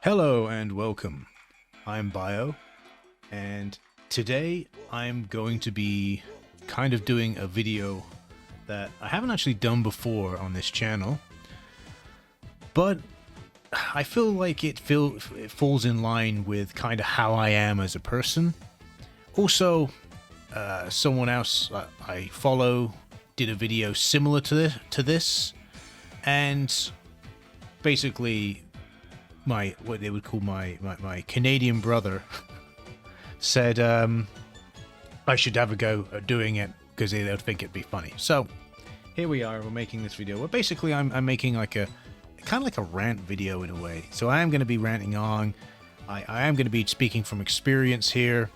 Hello and welcome. I'm Bio, and today I'm going to be kind of doing a video that I haven't actually done before on this channel, but I feel like it falls in line with kind of how I am as a person. Also, someone else I follow did a video similar to this, and basically what they would call my Canadian brother said I should have a go at doing it because they would think it'd be funny. So here we are, we're making this video. Well, basically I'm making like a kind of like a rant video in a way. So I am going to be ranting on. I am going to be speaking from experience here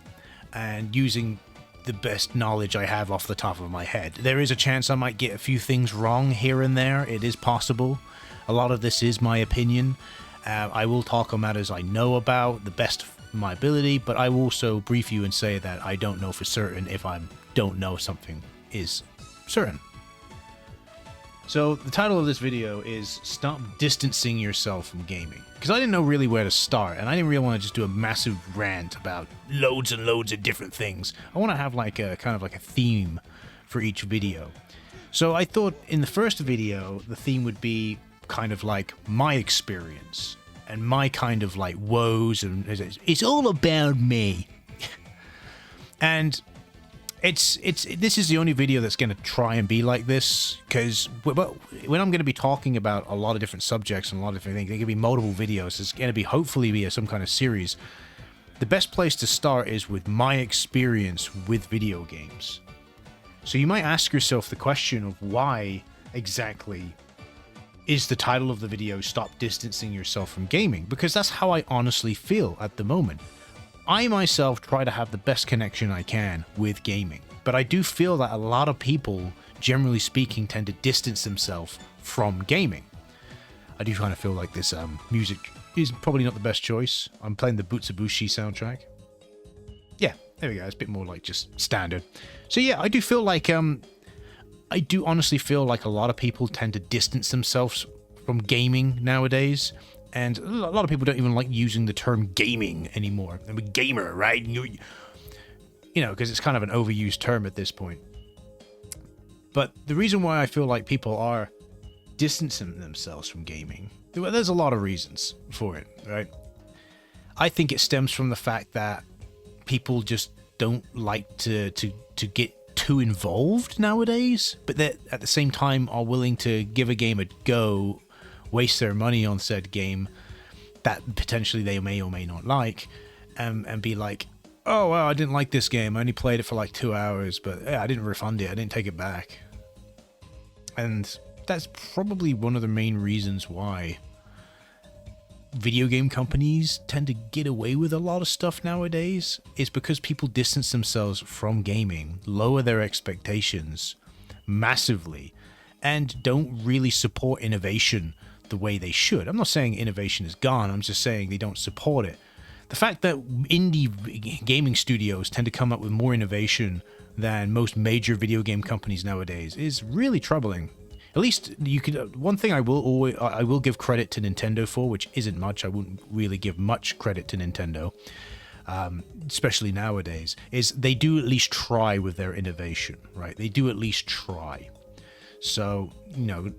and using the best knowledge I have off the top of my head. There is a chance I might get a few things wrong here and there. It is possible. A lot of this is my opinion. I will talk on matters I know about, the best of my ability, but I will also brief you and say that I don't know for certain if I don't know something is certain. So the title of this video is Stop Distancing Yourself from Gaming. Because I didn't know really where to start, and I didn't really want to just do a massive rant about loads and loads of different things. I want to have like a kind of like a theme for each video. So I thought in the first video, the theme would be kind of like my experience and my kind of like woes, and it's all about me. And this is the only video that's going to try and be like this, because when I'm going to be talking about a lot of different subjects and a lot of different things, there can be multiple videos. It's going to be hopefully be some kind of series. The best place to start is with my experience with video games. So you might ask yourself the question of why exactly is the title of the video Stop Distancing Yourself from Gaming? Because that's how I honestly feel at the moment. I myself try to have the best connection I can with gaming, but I do feel that a lot of people, generally speaking, tend to distance themselves from gaming. I do kind of feel like this music is probably not the best choice. I'm playing the Butsubushi soundtrack. Yeah, there we go. It's a bit more like just standard. So yeah, I do feel like I do honestly feel like a lot of people tend to distance themselves from gaming nowadays, and a lot of people don't even like using the term gaming anymore. I'm a gamer, right? You know, because it's kind of an overused term at this point. But the reason why I feel like people are distancing themselves from gaming, well, there's a lot of reasons for it, right? I think it stems from the fact that people just don't like to get too involved nowadays, but that at the same time are willing to give a game a go, waste their money on said game that potentially they may or may not like, and be like, oh well, I didn't like this game, I only played it for like 2 hours, but yeah, I didn't refund it, I didn't take it back. And that's probably one of the main reasons why video game companies tend to get away with a lot of stuff nowadays, is because people distance themselves from gaming, lower their expectations massively, and don't really support innovation the way they should. I'm not saying innovation is gone, I'm just saying they don't support it. The fact that indie gaming studios tend to come up with more innovation than most major video game companies nowadays is really troubling. At least you could. One thing I will give credit to Nintendo for, which isn't much. I wouldn't really give much credit to Nintendo, especially nowadays, is they do at least try with their innovation, right? They do at least try. So you know,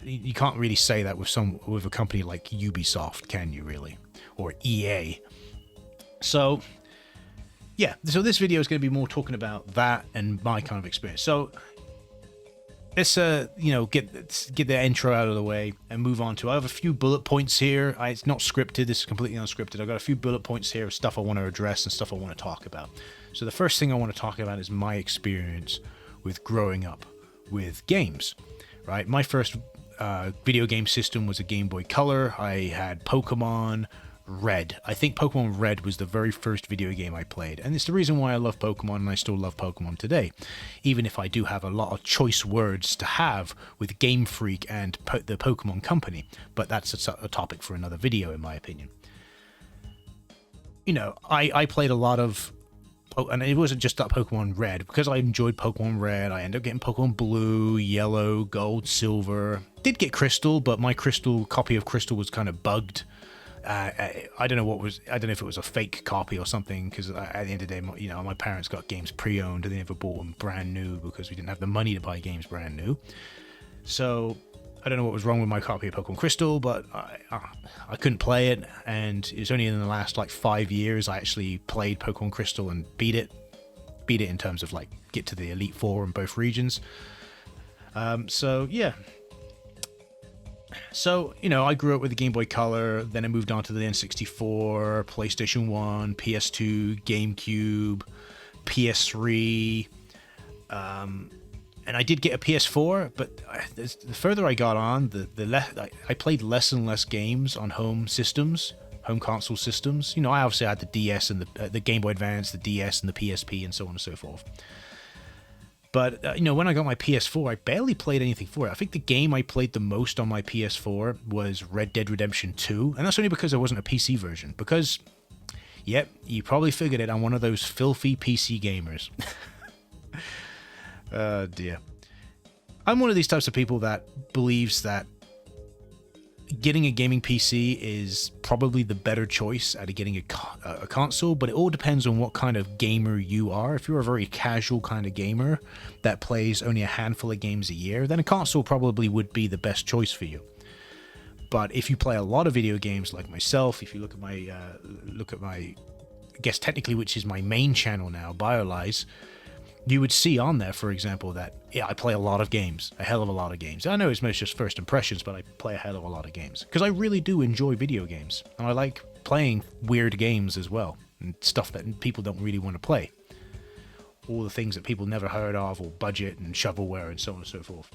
you can't really say that with a company like Ubisoft, can you really? Or EA. So yeah, so this video is going to be more talking about that and my kind of experience. So let's you know, get the intro out of the way and move on to. I have a few bullet points here. It's not scripted. This is completely unscripted. I've got a few bullet points here of stuff I want to address and stuff I want to talk about. So the first thing I want to talk about is my experience with growing up with games. Right, my first video game system was a Game Boy Color. I had Pokemon Red. I think Pokemon Red was the very first video game I played, and it's the reason why I love Pokemon, and I still love Pokemon today, even if I do have a lot of choice words to have with Game Freak and the Pokemon Company, but that's a topic for another video in my opinion. You know, I played a lot of and it wasn't just that Pokemon Red. Because I enjoyed Pokemon Red, I ended up getting Pokemon Blue, Yellow, Gold, Silver. Did get Crystal, but my copy of Crystal was kind of bugged. I don't know I don't know if it was a fake copy or something, because at the end of the day, my parents got games pre-owned and they never bought them brand new because we didn't have the money to buy games brand new. So I don't know what was wrong with my copy of Pokemon Crystal, but I couldn't play it, and it was only in the last like 5 years I actually played Pokemon Crystal and beat it in terms of like get to the Elite Four in both regions. So yeah. So, I grew up with the Game Boy Color, then I moved on to the N64, PlayStation 1, PS2, GameCube, PS3, and I did get a PS4, but the further I got on, I played less and less games on home console systems. I obviously had the DS and the Game Boy Advance, the DS and the PSP, and so on and so forth. But, when I got my PS4, I barely played anything for it. I think the game I played the most on my PS4 was Red Dead Redemption 2. And that's only because there wasn't a PC version. Because, yep, you probably figured it, I'm one of those filthy PC gamers. Oh, dear. I'm one of these types of people that believes that getting a gaming PC is probably the better choice out of getting a console, but it all depends on what kind of gamer you are. If you're a very casual kind of gamer that plays only a handful of games a year, then a console probably would be the best choice for you. But if you play a lot of video games like myself, if you look at my, I guess technically, which is my main channel now, BioLies, you would see on there, for example, that I play a lot of games, a hell of a lot of games. I know it's most just first impressions, but I play a hell of a lot of games because I really do enjoy video games, and I like playing weird games as well, and stuff that people don't really want to play. All the things that people never heard of, or budget and shovelware and so on and so forth.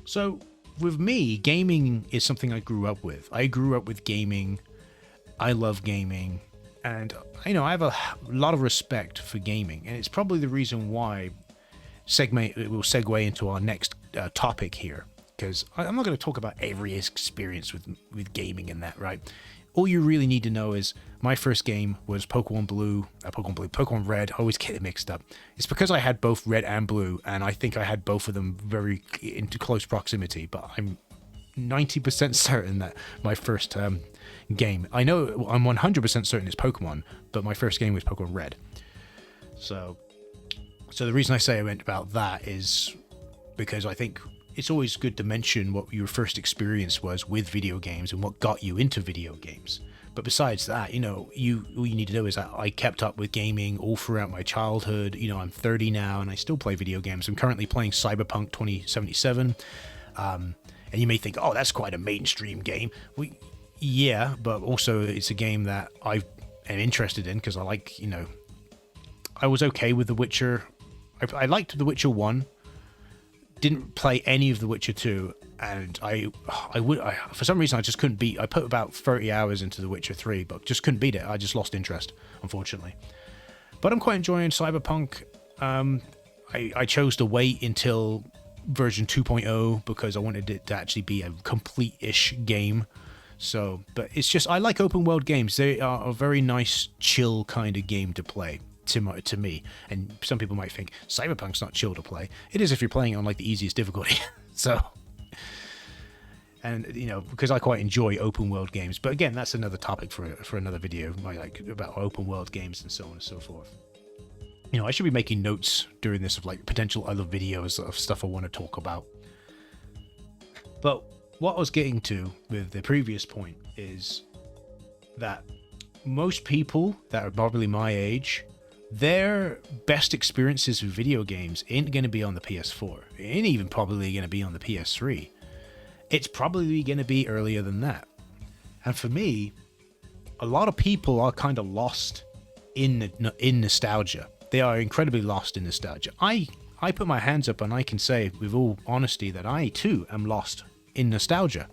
So with me, gaming is something I grew up with. I grew up with gaming. I love gaming. And, I have a lot of respect for gaming. And it's probably the reason why it will segue into our next topic here. Because I'm not going to talk about every experience with gaming and that, right? All you really need to know is my first game was Pokemon Red. I always get it mixed up. It's because I had both Red and Blue, and I think I had both of them very into close proximity. But I'm 90% certain that my first game, I know I'm 100% certain it's Pokemon, but my first game was Pokemon Red. So the reason I say I went about that is because I think it's always good to mention what your first experience was with video games and what got you into video games. But besides that, all you need to know is that I kept up with gaming all throughout my childhood. I'm 30 now and I still play video games. I'm currently playing Cyberpunk 2077. And you may think, oh, that's quite a mainstream game. Yeah, but also it's a game that I am interested in because I like, I was okay with The Witcher. I liked The Witcher 1. Didn't play any of The Witcher 2, and I for some reason I just couldn't beat. I put about 30 hours into The Witcher 3, but just couldn't beat it. I just lost interest, unfortunately. But I'm quite enjoying Cyberpunk. I chose to wait until version 2.0 because I wanted it to actually be a complete-ish game. So, but it's just, I like open world games. They are a very nice, chill kind of game to play to me. And some people might think Cyberpunk's not chill to play. It is if you're playing it on like the easiest difficulty. So, and because I quite enjoy open world games. But again, that's another topic for another video, like about open world games and so on and so forth. I should be making notes during this of like potential other videos of stuff I want to talk about. But what I was getting to with the previous point is that most people that are probably my age, their best experiences with video games ain't going to be on the PS4. It ain't even probably going to be on the PS3. It's probably going to be earlier than that. And for me, a lot of people are kind of lost in nostalgia. They are incredibly lost in nostalgia. I put my hands up and I can say with all honesty that I too am lost in nostalgia.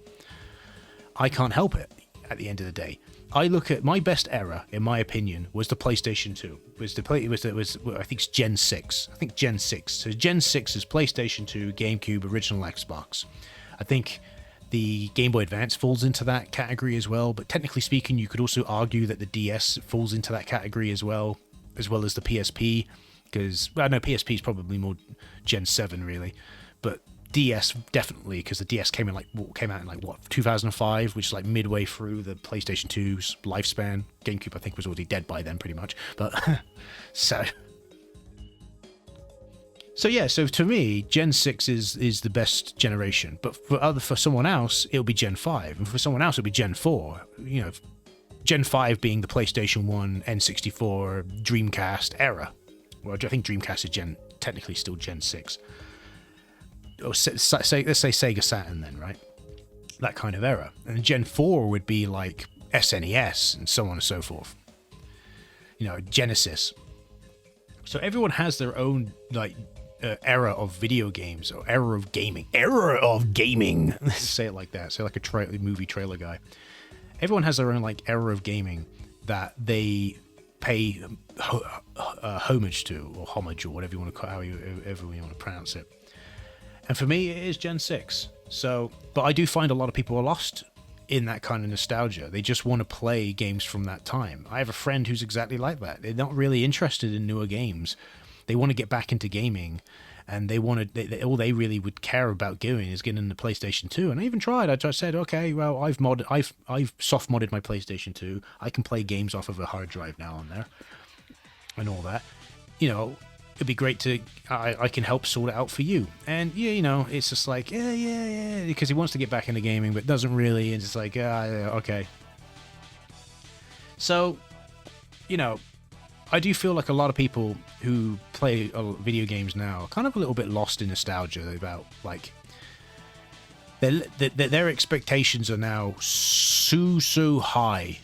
I can't help it at the end of the day. I look at my best era, in my opinion, was the PlayStation 2. I think it's Gen 6. I think Gen 6. So Gen 6 is PlayStation 2, GameCube, original Xbox. I think the Game Boy Advance falls into that category as well, but technically speaking, you could also argue that the DS falls into that category as well as the PSP, because, PSP is probably more Gen 7, really. But DS definitely, because the DS came out in like what, 2005, which is like midway through the PlayStation 2's lifespan. GameCube I think was already dead by then pretty much, but so yeah, so to me Gen 6 is the best generation, but for someone else it'll be Gen 5, and for someone else it'll be Gen 4. You know, Gen 5 being the PlayStation 1, N64, Dreamcast era. Well, I think Dreamcast is technically still Gen 6. Or let's say Sega Saturn then, right? That kind of era. And Gen 4 would be like SNES and so on and so forth. You know, Genesis. So everyone has their own like era of video games, or era of gaming. Era of gaming. Let's say it like that. Say like a movie trailer guy. Everyone has their own like era of gaming that they pay homage to, or homage, or whatever you want to call, however you want to pronounce it. And for me, it is Gen 6. So, but I do find a lot of people are lost in that kind of nostalgia. They just want to play games from that time. I have a friend who's exactly like that. They're not really interested in newer games. They want to get back into gaming, and all they really would care about doing is getting the PlayStation 2. And I even tried. I just said, okay, well, I've soft modded my PlayStation 2. I can play games off of a hard drive now on there, and all that. You know, it'd be great to I can help sort it out for you. And yeah, you know, it's just like yeah, because he wants to get back into gaming but doesn't really, and it's like okay. So, you know, I do feel like a lot of people who play video games now are kind of a little bit lost in nostalgia about like their expectations are now so high.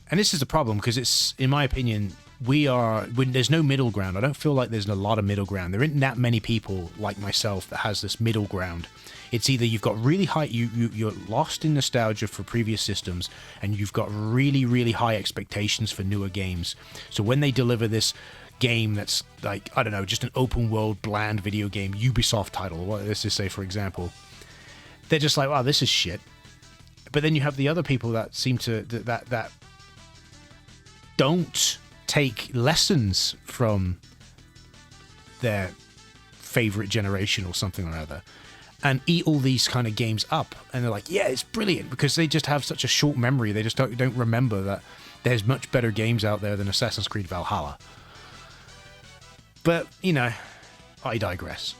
And this is the problem, because it's, in my opinion, when there's no middle ground. I don't feel like there's a lot of middle ground. There isn't that many people like myself that has this middle ground. It's either you've got really high, you're lost in nostalgia for previous systems, and you've got really high expectations for newer games. So when they deliver this game that's like, I don't know, just an open world bland video game, Ubisoft title, let's just say for example, they're just like, wow, this is shit. But then you have the other people that seem to that don't take lessons from their favorite generation or something or other, and eat all these kind of games up, and they're like, yeah, it's brilliant, because they just have such a short memory. They just don't remember that there's much better games out there than Assassin's Creed Valhalla. But, you know, I digress.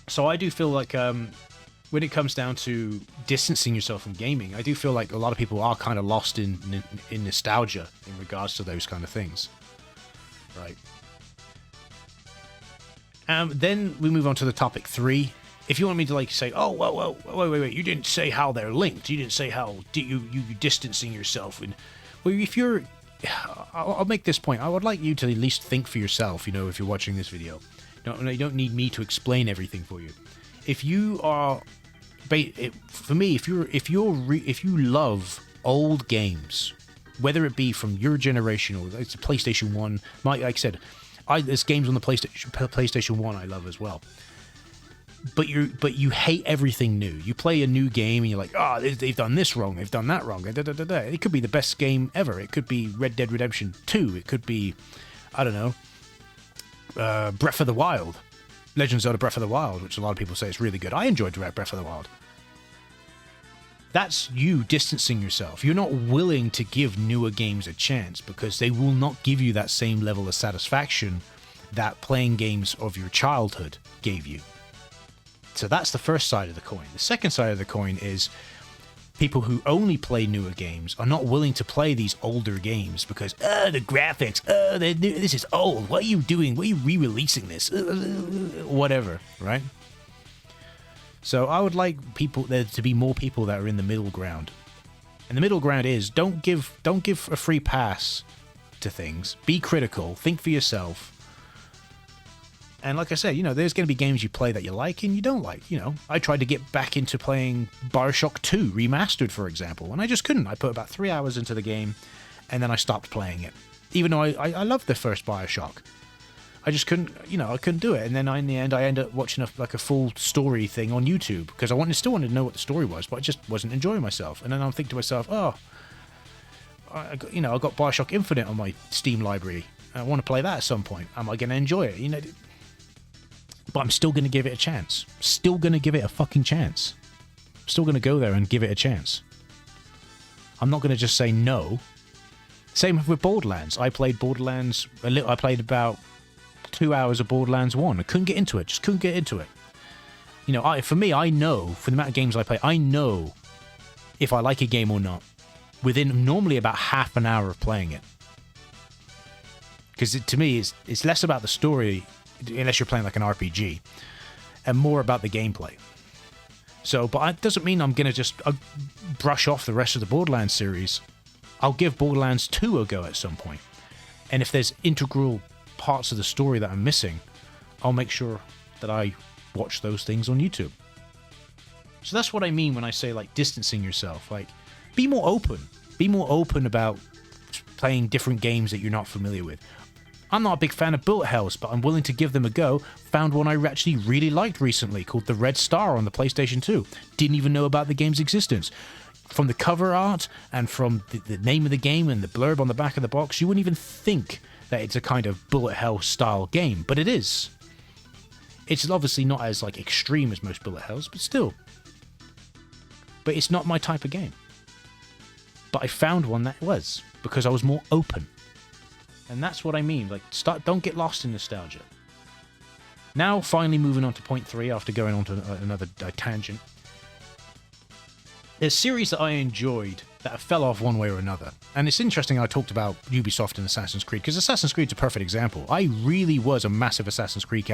So I do feel like when it comes down to distancing yourself from gaming, I do feel like a lot of people are kind of lost in nostalgia in regards to those kind of things, right? Then we move on to the topic 3. If you want me to like say, oh, well, wait, you didn't say how they're linked. You didn't say how you distancing yourself. And well, if you're, I'll make this point. I would like you to at least think for yourself. You know, if you're watching this video, you don't need me to explain everything for you. If you are, for me, if you love old games, whether it be from your generation or it's a PlayStation 1, like I said, there's games on the PlayStation 1 I love as well. But you hate everything new. You play a new game and you're like, oh, they've done this wrong, they've done that wrong. It could be the best game ever. It could be Red Dead Redemption 2. It could be, I don't know, Breath of the Wild. Legend of Zelda Breath of the Wild, which a lot of people say is really good. I enjoyed Breath of the Wild. That's you distancing yourself. You're not willing to give newer games a chance because they will not give you that same level of satisfaction that playing games of your childhood gave you. So that's the first side of the coin. The second side of the coin is people who only play newer games are not willing to play these older games because, the graphics, this is old. What are you doing? Why are you re-releasing this? Whatever, right? So I would like there to be more people that are in the middle ground. And the middle ground is don't give a free pass to things. Be critical. Think for yourself. And like I said, you know, there's going to be games you play that you like and you don't like. You know, I tried to get back into playing BioShock 2 Remastered, for example, and I just couldn't. I put about 3 hours into the game, and then I stopped playing it. Even though I loved the first BioShock. I just couldn't, you know, I couldn't do it. And then in the end, I ended up watching a full story thing on YouTube because I still wanted to know what the story was, but I just wasn't enjoying myself. And then I'm thinking to myself, I got BioShock Infinite on my Steam library. I want to play that at some point. Am I going to enjoy it? You know, But I'm still going to give it a chance. Still going to give it a fucking chance. Still going to go there and give it a chance. I'm not going to just say no. Same with Borderlands. I played Borderlands a little. I played about 2 hours of Borderlands 1. I couldn't get into it. Just couldn't get into it. You know, for me, I know, for the amount of games I play, I know if I like a game or not within normally about half an hour of playing it. Because to me, it's less about the story, unless you're playing like an RPG, and more about the gameplay. So, but it doesn't mean I'm going to just brush off the rest of the Borderlands series. I'll give Borderlands 2 a go at some point. And if there's integral parts of the story that I'm missing, I'll make sure that I watch those things on YouTube. So that's what I mean when I say, like, distancing yourself. Like, be more open. Be more open about playing different games that you're not familiar with. I'm not a big fan of bullet hells, but I'm willing to give them a go. Found one I actually really liked recently called The Red Star on the PlayStation 2. Didn't even know about the game's existence. From the cover art and from the name of the game and the blurb on the back of the box, you wouldn't even think that it's a kind of bullet hell style game, but it is. It's obviously not as like extreme as most bullet hells, but still. But it's not my type of game. But I found one that was, because I was more open. And that's what I mean. Like, don't get lost in nostalgia. Now, finally moving on to point 3 after going on to another tangent. There's series that I enjoyed that fell off one way or another. And it's interesting I talked about Ubisoft and Assassin's Creed, because Assassin's Creed's a perfect example. I really was a massive Assassin's Creed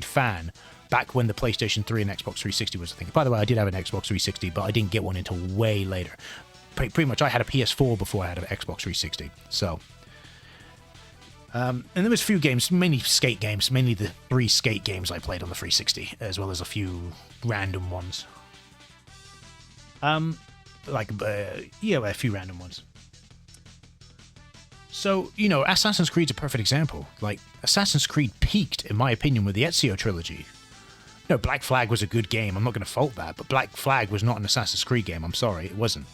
fan back when the PlayStation 3 and Xbox 360 was a thing. By the way, I did have an Xbox 360, but I didn't get one until way later. Pretty much, I had a PS4 before I had an Xbox 360. So, and there was a few games, mainly skate games, mainly the 3 skate games I played on the 360, as well as a few random ones. A few random ones. So, you know, Assassin's Creed's a perfect example. Like, Assassin's Creed peaked, in my opinion, with the Ezio trilogy. No, Black Flag was a good game. I'm not going to fault that, but Black Flag was not an Assassin's Creed game. I'm sorry, it wasn't.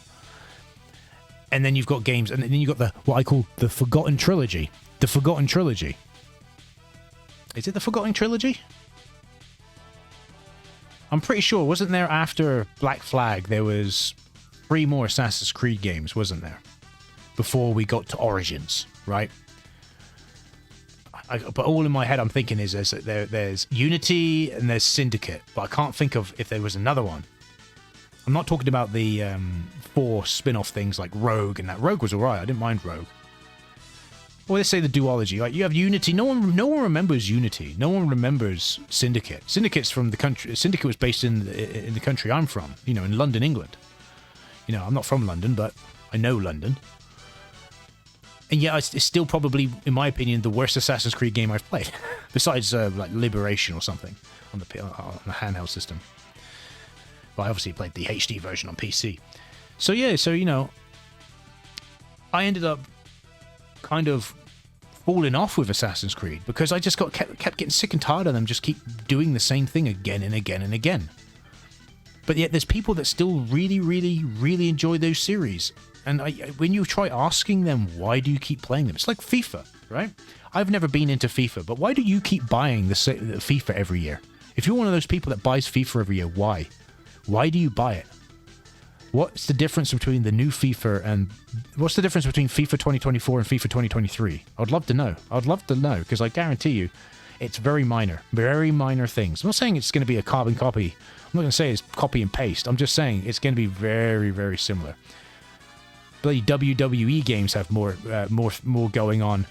And then you've got games, and then you've got what I call the Forgotten Trilogy. The Forgotten Trilogy. Is it the Forgotten Trilogy? I'm pretty sure, wasn't there after Black Flag, there was 3 more Assassin's Creed games, wasn't there? Before we got to Origins, right? But all in my head I'm thinking is there's Unity and there's Syndicate, but I can't think of if there was another one. I'm not talking about the 4 spin-off things like Rogue, and that Rogue was alright, I didn't mind Rogue. Or let's say the duology. Like, you have Unity. No one remembers Unity. No one remembers Syndicate. Syndicate's from the country. Syndicate was based in the country I'm from. You know, in London, England. You know, I'm not from London, but I know London. And yet, it's still probably, in my opinion, the worst Assassin's Creed game I've played, besides like Liberation or something on the handheld system. But I obviously played the HD version on PC. So yeah, you know, I ended up kind of falling off with Assassin's Creed because I just kept getting sick and tired of them just keep doing the same thing again and again and again. But yet there's people that still really, really, really enjoy those series. And when you try asking them, why do you keep playing them? It's like FIFA, right? I've never been into FIFA, but why do you keep buying the FIFA every year? If you're one of those people that buys FIFA every year, why? Why do you buy it? What's the difference between the new FIFA and... What's the difference between FIFA 2024 and FIFA 2023? I'd love to know. I'd love to know, because I guarantee you, it's very minor things. I'm not saying it's going to be a carbon copy. I'm not going to say it's copy and paste. I'm just saying it's going to be very, very similar. Bloody WWE games have more going on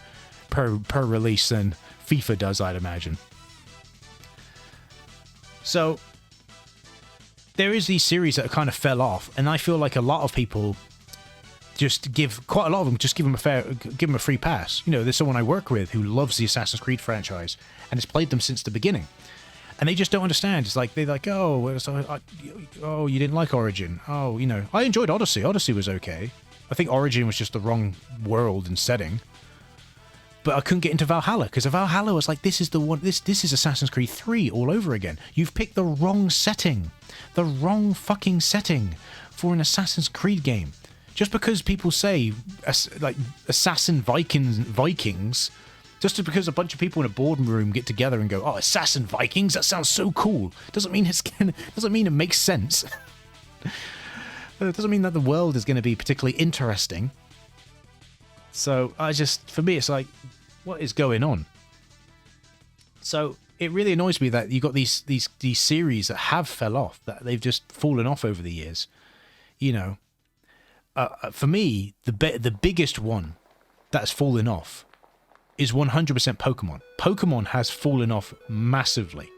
per release than FIFA does, I'd imagine. So there is these series that kind of fell off, and I feel like a lot of people just give them a free pass. You know, there's someone I work with who loves the Assassin's Creed franchise and has played them since the beginning, and they just don't understand. It's like they're like, oh, you didn't like Origin. Oh, you know, I enjoyed Odyssey. Odyssey was okay. I think Origin was just the wrong world and setting. But I couldn't get into Valhalla, because Valhalla was like, this is the one. This is Assassin's Creed 3 all over again. You've picked the wrong setting, the wrong fucking setting for an Assassin's Creed game. Just because people say like Assassin Vikings Just because a bunch of people in a boardroom get together and go, "Oh, Assassin Vikings, that sounds so cool," doesn't mean it makes sense. It doesn't mean that the world is going to be particularly interesting. So for me, it's like, what is going on? So it really annoys me that you got these series that have fell off, that they've just fallen off over the years. You know, for me, the biggest one that's fallen off is 100% Pokemon. Pokemon has fallen off massively.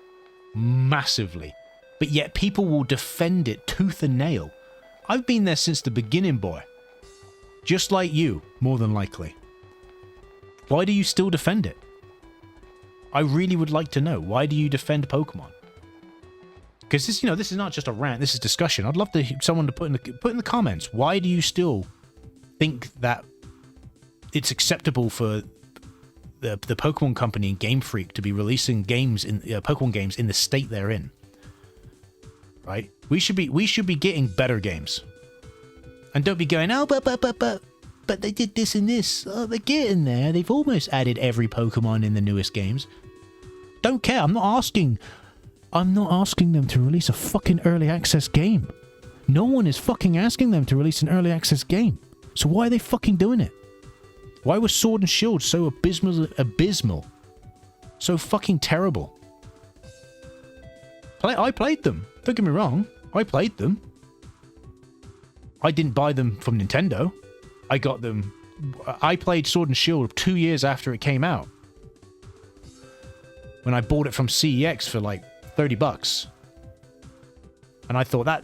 But yet people will defend it tooth and nail. I've been there since the beginning, boy. Just like you, more than likely. Why do you still defend it? I really would like to know. Why do you defend Pokemon? Because this is not just a rant. This is discussion. I'd love someone to put in the comments. Why do you still think that it's acceptable for the Pokemon Company and Game Freak to be releasing games in Pokemon games in the state they're in? Right? We should be getting better games. And don't be going, "Oh, but they did this and this. Oh, they're getting there. They've almost added every Pokemon in the newest games." Don't care. I'm not asking them to release a fucking early access game. No one is fucking asking them to release an early access game. So why are they fucking doing it? Why was Sword and Shield so abysmal? So fucking terrible. I played them. Don't get me wrong. I played them. I didn't buy them from Nintendo. I got them. I played Sword and Shield 2 years after it came out, when I bought it from CEX for like $30. And I thought that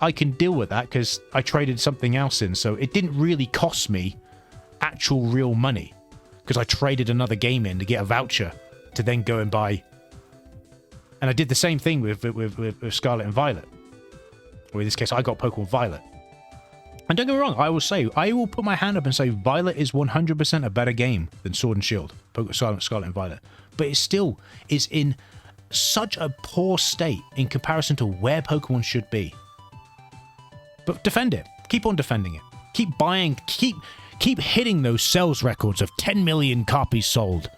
I can deal with that because I traded something else in. So it didn't really cost me actual real money, because I traded another game in to get a voucher to then go and buy. And I did the same thing with Scarlet and Violet. Or in this case, I got Pokemon Violet. And don't get me wrong, I will put my hand up and say Violet is 100% a better game than Sword and Shield, Scarlet and Violet. But it still is in such a poor state in comparison to where Pokemon should be. But defend it. Keep on defending it. Keep buying, keep hitting those sales records of 10 million copies sold.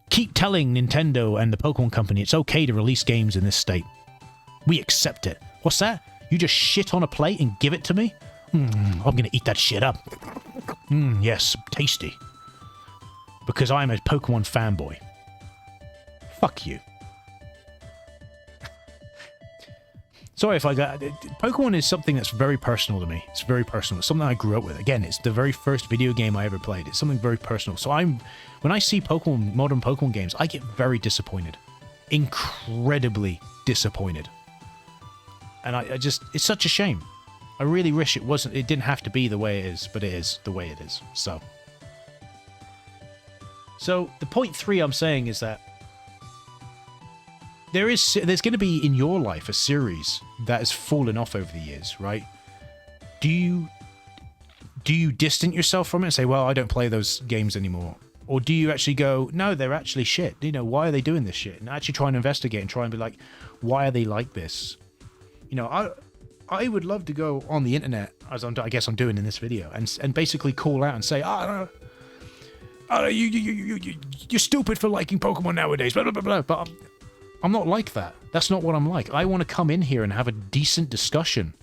Keep telling Nintendo and the Pokemon Company it's okay to release games in this state. We accept it. What's that? You just shit on a plate and give it to me? I'm gonna eat that shit up. Yes, tasty. Because I'm a Pokemon fanboy. Fuck you. Sorry if I got... Pokemon is something that's very personal to me. It's very personal. It's something I grew up with. Again, it's the very first video game I ever played. It's something very personal. So when I see modern Pokemon games, I get very disappointed. Incredibly disappointed. And I just... It's such a shame. I really wish it didn't have to be the way it is, but it is the way it is. So the point 3 I'm saying is that there's going to be in your life a series that has fallen off over the years, right? Do you distance yourself from it and say, well, I don't play those games anymore? Or do you actually go, no, they're actually shit. You know, why are they doing this shit? And actually try and investigate and try and be like, why are they like this? You know, I would love to go on the internet, as I guess I'm doing in this video, and basically call out and say, you're stupid for liking Pokemon nowadays, blah, blah, blah, blah. But I'm not like that. That's not what I'm like. I want to come in here and have a decent discussion.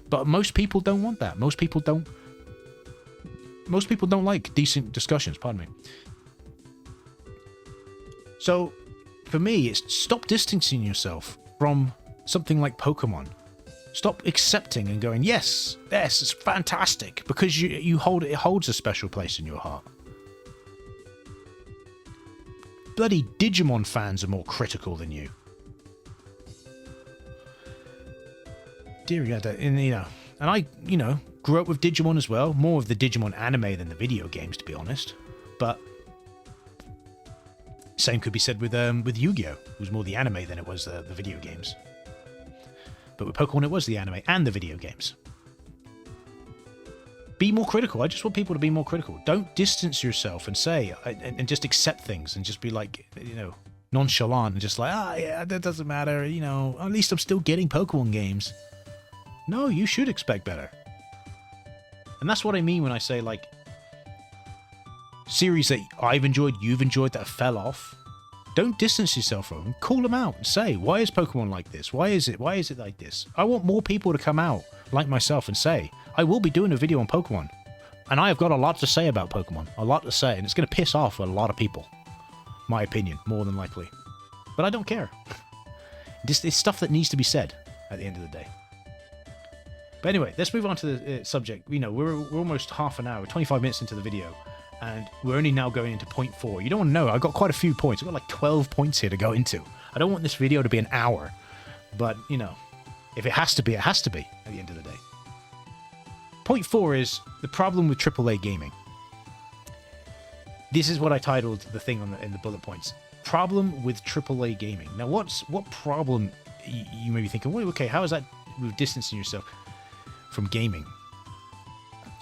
But most people don't want that. Most people don't like decent discussions, pardon me. So, for me, it's stop distancing yourself from something like Pokemon. Stop accepting and going, yes, it's fantastic, because it holds a special place in your heart. Bloody Digimon fans are more critical than you. Dear God, and I, grew up with Digimon as well. More of the Digimon anime than the video games, to be honest. But same could be said with Yu-Gi-Oh! It was more the anime than it was the video games. But with Pokemon, it was the anime and the video games. Be more critical. I just want people to be more critical. Don't distance yourself and say, and just accept things and just be like, nonchalant and just like, yeah, that doesn't matter. At least I'm still getting Pokemon games. No, you should expect better. And that's what I mean when I say, like, series that I've enjoyed, you've enjoyed, that fell off, don't distance yourself from them. Call them out and say, why is Pokemon like this? Why is it like this? I want more people to come out like myself and say, I will be doing a video on Pokemon. And I have got a lot to say about Pokemon. A lot to say. And it's going to piss off a lot of people. My opinion, more than likely. But I don't care. It's stuff that needs to be said at the end of the day. But anyway, let's move on to the subject. You know, we're almost half an hour, 25 minutes into the video. And we're only now going into point 4. You don't want to know. I've got quite a few points. I've got like 12 points here to go into. I don't want this video to be an hour. But, you know, if it has to be, it has to be at the end of the day. Point 4 is the problem with AAA gaming. This is what I titled the thing in the bullet points. Problem with AAA gaming. Now, what problem you may be thinking, well, okay, how is that with distancing yourself from gaming?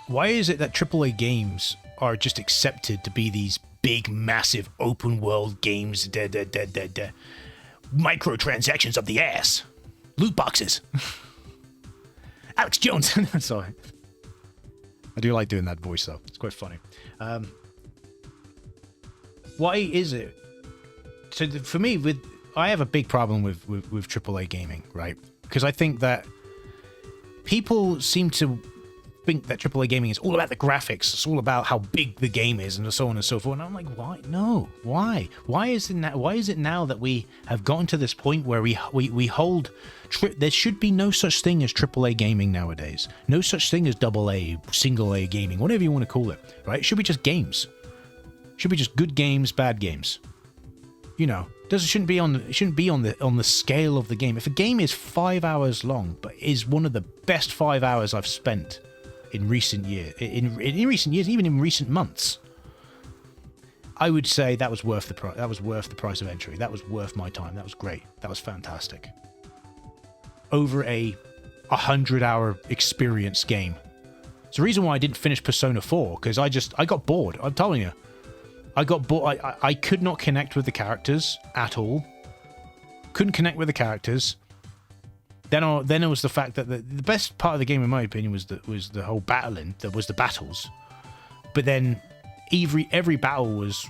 Why is it that AAA games are just accepted to be these big, massive, open-world games? Microtransactions of the ass. Loot boxes. Alex Jones. Sorry. I do like doing that voice, though. It's quite funny. Why is it? So for me, I have a big problem with AAA gaming, right? Because I think that people seem to think that AAA gaming is all about the graphics. It's all about how big the game is, and so on and so forth. And I'm like, why? No, why? Why is it now that we have gotten to this point where we hold? There should be no such thing as AAA gaming nowadays. No such thing as AA, single A gaming, whatever you want to call it. Right? It should be just games. It should be just good games, bad games. You know, it shouldn't be on the scale of the game. If a game is 5 hours long, but is one of the best 5 hours I've spent in recent years, even in recent months, I would say that was worth the price. That was worth the price of entry. That was worth my time. That was great. That was fantastic. Over a 100-hour experience game. It's the reason why I didn't finish Persona 4, because I got bored. I'm telling you. I got bored. I could not connect with the characters at all. Couldn't connect with the characters. Then it was the fact that the best part of the game, in my opinion, was the whole battling. There was the battles, but then every battle was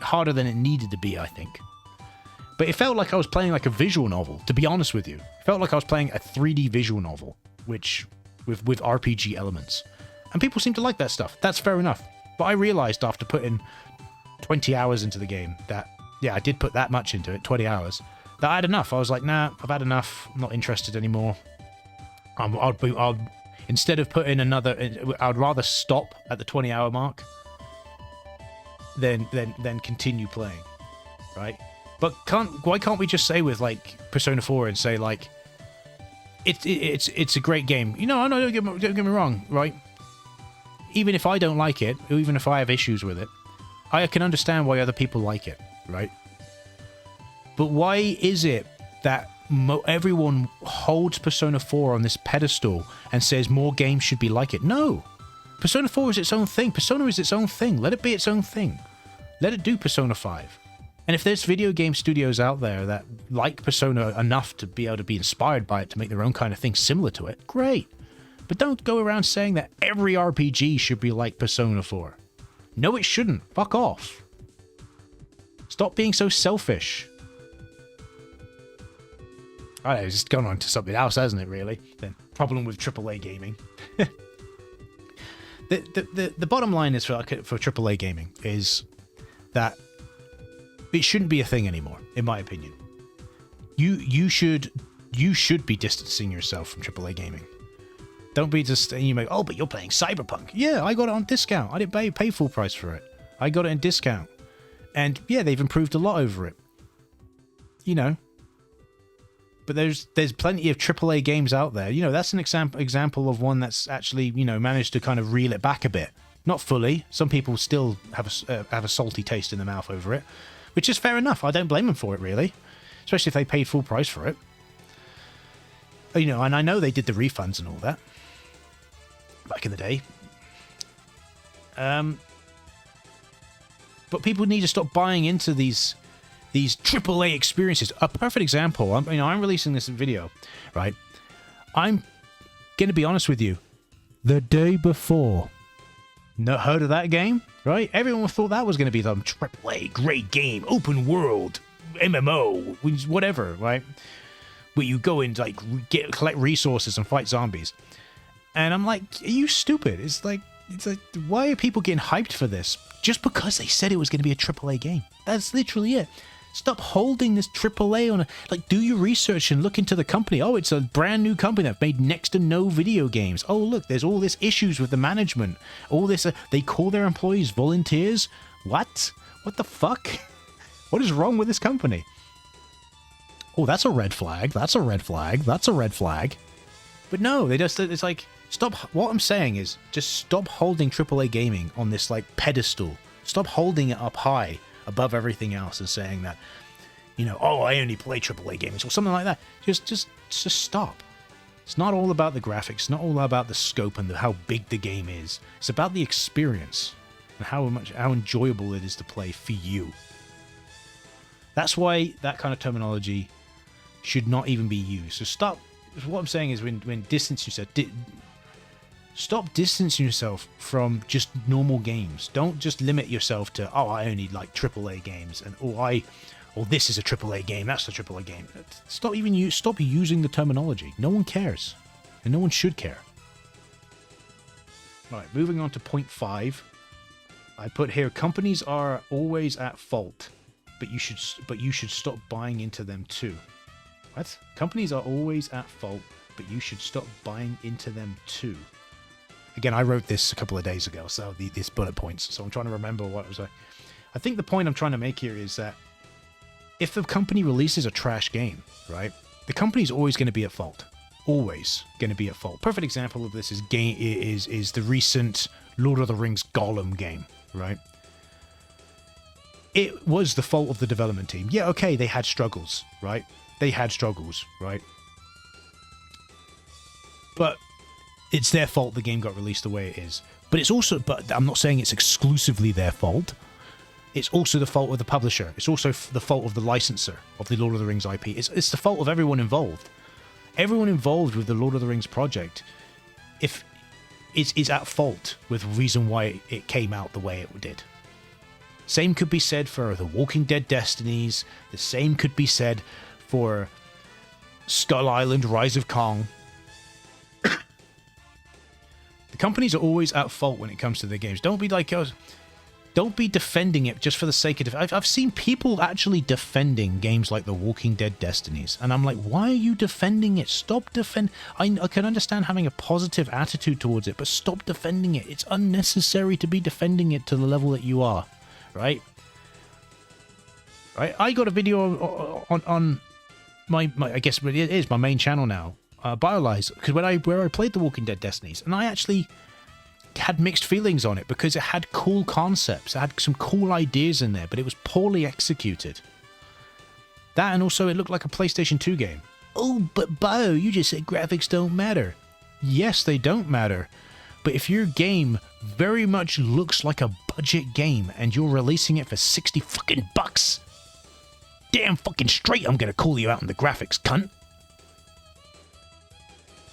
harder than it needed to be, I think. But it felt like I was playing like a visual novel. To be honest with you, it felt like I was playing a 3D visual novel, which with RPG elements, and people seem to like that stuff. That's fair enough. But I realized after putting 20 hours into the game that, yeah, I did put that much into it, 20 hours, that I had enough. I was like, nah, I've had enough. I'm not interested anymore. I'll instead of putting another, I'd rather stop at the 20-hour mark than continue playing, right? But why can't we just say with like Persona 4 and say like, it's a great game? You know, don't get me wrong, right? Even if I don't like it, or even if I have issues with it, I can understand why other people like it, right? But why is it that everyone holds Persona 4 on this pedestal and says more games should be like it? No. Persona 4 is its own thing. Persona is its own thing. Let it be its own thing. Let it do Persona 5. And if there's video game studios out there that like Persona enough to be able to be inspired by it to make their own kind of thing similar to it, great. But don't go around saying that every RPG should be like Persona 4. No, it shouldn't. Fuck off. Stop being so selfish. Alright, it's just gone on to something else, hasn't it, really? The problem with AAA gaming. The bottom line is for AAA gaming is that it shouldn't be a thing anymore, in my opinion. You should be distancing yourself from AAA gaming. Don't be just, you make, oh, but you're playing Cyberpunk. Yeah, I got it on discount. I didn't pay full price for it. I got it in discount. And yeah, they've improved a lot over it. You know. But there's plenty of AAA games out there. You know, that's an example of one that's actually, you know, managed to kind of reel it back a bit. Not fully. Some people still have a salty taste in their mouth over it, which is fair enough. I don't blame them for it, really. Especially if they paid full price for it. You know, and I know they did the refunds and all that back in the day. But people need to stop buying into these AAA experiences. A perfect example, I'm releasing this video, right? I'm going to be honest with you. The day before No, heard of that game, right? Everyone thought that was going to be some AAA great game, open world, MMO, whatever, right? Where you go and like collect resources and fight zombies. And I'm like, are you stupid? It's like, why are people getting hyped for this? Just because they said it was going to be a AAA game. That's literally it. Stop holding this AAA on like, do your research and look into the company. Oh, it's a brand new company that made next to no video games. Oh, look, there's all this issues with the management. All this, they call their employees volunteers. What? What the fuck? What is wrong with this company? Oh, that's a red flag. That's a red flag. That's a red flag. But no, they just, it's like, stop. What I'm saying is just stop holding AAA gaming on this like pedestal. Stop holding it up high above everything else and saying that, you know, oh, I only play AAA games or something like that. Just stop. It's not all about the graphics. It's not all about the scope and how big the game is. It's about the experience and how enjoyable it is to play for you. That's why that kind of terminology should not even be used. So stop. What I'm saying is when distance yourself, stop distancing yourself from just normal games. Don't just limit yourself to, oh, I only like AAA games, and or this is a AAA game, that's a AAA game. Stop using the terminology. No one cares, and no one should care. All right, moving on to point 5. I put here, companies are always at fault, but you should stop buying into them too. What? Companies are always at fault, but you should stop buying into them too. Again, I wrote this a couple of days ago, so these bullet points. So I'm trying to remember what it was. I think the point I'm trying to make here is that if the company releases a trash game, right, the company's always going to be at fault. Always going to be at fault. Perfect example of this is the recent Lord of the Rings Gollum game, right? It was the fault of the development team. Yeah, okay, they had struggles, right? They had struggles, right? But it's their fault the game got released the way it is. But I'm not saying it's exclusively their fault. It's also the fault of the publisher. It's also the fault of the licensor of the Lord of the Rings IP. It's the fault of everyone involved. Everyone involved with the Lord of the Rings project, if is at fault with the reason why it came out the way it did. Same could be said for the Walking Dead Destinies. The same could be said for Skull Island: Rise of Kong. The companies are always at fault when it comes to their games. Don't be defending it just for the sake of it. I've seen people actually defending games like the Walking Dead Destinies, and I'm like, why are you defending it? Stop I can understand having a positive attitude towards it, but stop defending it. It's unnecessary to be defending it to the level that you are, right? Right? I got a video on my I guess it is my main channel now, BioLies, because where I played the Walking Dead Destinies, and I actually had mixed feelings on it because it had cool concepts, it had some cool ideas in there, but it was poorly executed. That, and also it looked like a PlayStation 2 game. Oh, but Bio, you just said graphics don't matter. Yes, they don't matter. But if your game very much looks like a budget game and you're releasing it for 60 fucking bucks, damn fucking straight I'm gonna call you out on the graphics, cunt.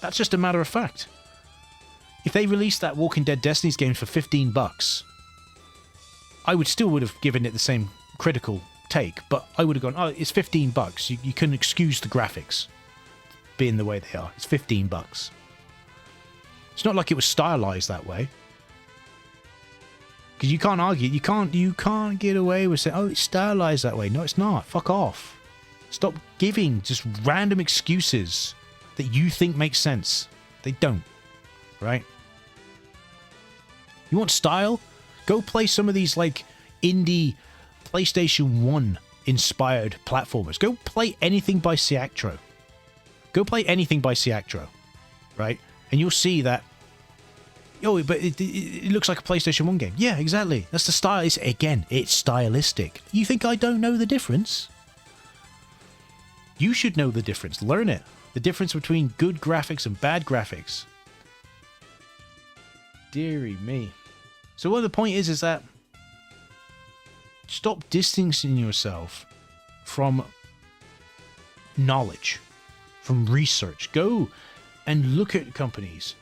That's just a matter of fact. If they released that Walking Dead Destinies game for 15 bucks, I would have given it the same critical take, but I would have gone, oh, it's 15 bucks. You can excuse the graphics being the way they are. It's 15 bucks. It's not like it was stylized that way. Because you can't argue, you can't get away with saying, oh, it's stylized that way. No, it's not. Fuck off. Stop giving just random excuses that you think make sense. They don't. Right? You want style? Go play some of these like indie PlayStation 1 inspired platformers. Go play anything by Ciactro. Go play anything by Ciactro. Right? And you'll see that, oh, but it looks like a PlayStation 1 game. Yeah, exactly. That's the style. It's stylistic. You think I don't know the difference? You should know the difference. Learn it. The difference between good graphics and bad graphics. Deary me. So what the point is that stop distancing yourself from knowledge, from research. Go and look at companies.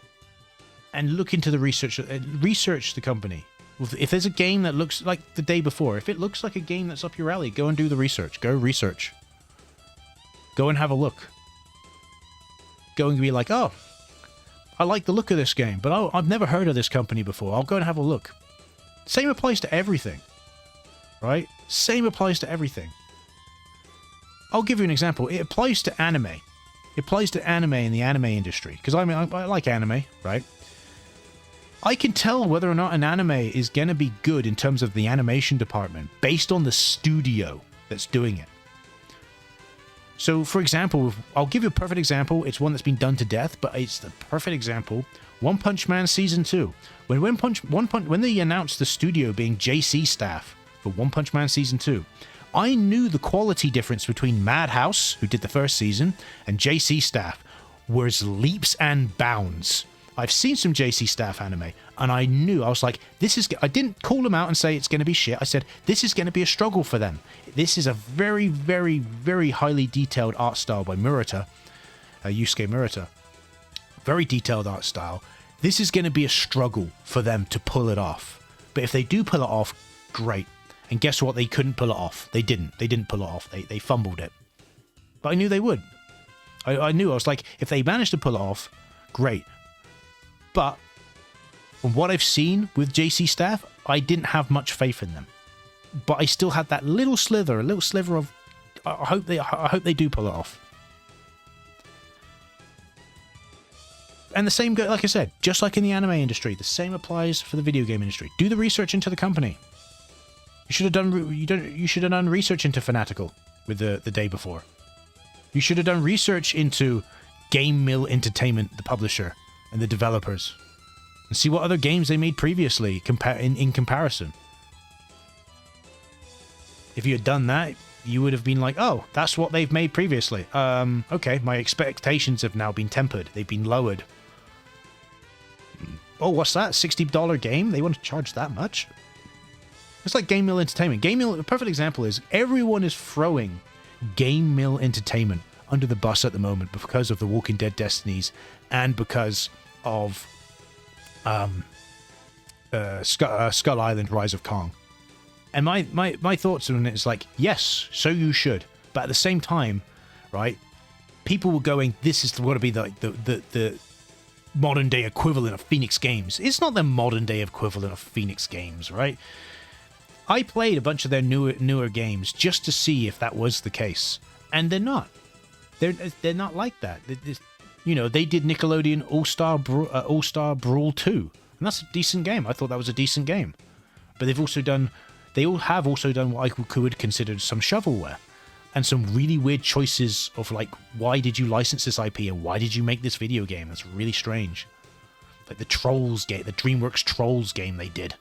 and look into the research. Research the company. If there's a game that looks like the day before, if it looks like a game that's up your alley, go and do the research. Go research. Go and have a look. Go and be like, oh, I like the look of this game, but oh, I've never heard of this company before. I'll go and have a look. Same applies to everything, right? Same applies to everything. I'll give you an example. It applies to anime. It applies to anime in the anime industry. Because I mean, I like anime, right? I can tell whether or not an anime is going to be good in terms of the animation department based on the studio that's doing it. So, for example, I'll give you a perfect example. It's one that's been done to death, but it's the perfect example. One Punch Man Season 2. When they announced the studio being JC Staff for One Punch Man Season 2, I knew the quality difference between Madhouse, who did the first season, and JC Staff was leaps and bounds. I've seen some JC Staff anime, and I knew, I was like, I didn't call them out and say it's going to be shit. I said, this is going to be a struggle for them. This is a very, very, very highly detailed art style by Murata, Yusuke Murata. Very detailed art style. This is going to be a struggle for them to pull it off. But if they do pull it off, great. And guess what? They couldn't pull it off. They didn't. They didn't pull it off. They fumbled it. But I knew they would. I knew. I was like, if they managed to pull it off, great. But from what I've seen with JC Staff, I didn't have much faith in them. But I still had that little sliver of, I hope they do pull it off. And the same, like I said, just like in the anime industry, the same applies for the video game industry. Do the research into the company. You should have done research into Fanatical with the day before. You should have done research into Game Mill Entertainment, the publisher, and the developers, and see what other games they made previously in comparison. If you had done that, you would have been like, oh, that's what they've made previously. Okay, my expectations have now been tempered. They've been lowered. Oh, what's that? $60 game? They want to charge that much? It's like Game Mill Entertainment. Game Mill, a perfect example is everyone is throwing Game Mill Entertainment under the bus at the moment because of the Walking Dead Destinies and because of Skull Island Rise of Kong. And my thoughts on it is like, yes, so you should. But at the same time, right, people were going, this is going to be the modern day equivalent of Phoenix Games. It's not the modern day equivalent of Phoenix Games, right? I played a bunch of their newer games just to see if that was the case. And they're not. They're not like that. You know, they did Nickelodeon All-Star Brawl 2. And that's a decent game. I thought that was a decent game. But they all have also done what I could consider some shovelware. And some really weird choices of like, why did you license this IP and why did you make this video game? That's really strange. Like the Trolls game, the DreamWorks Trolls game they did.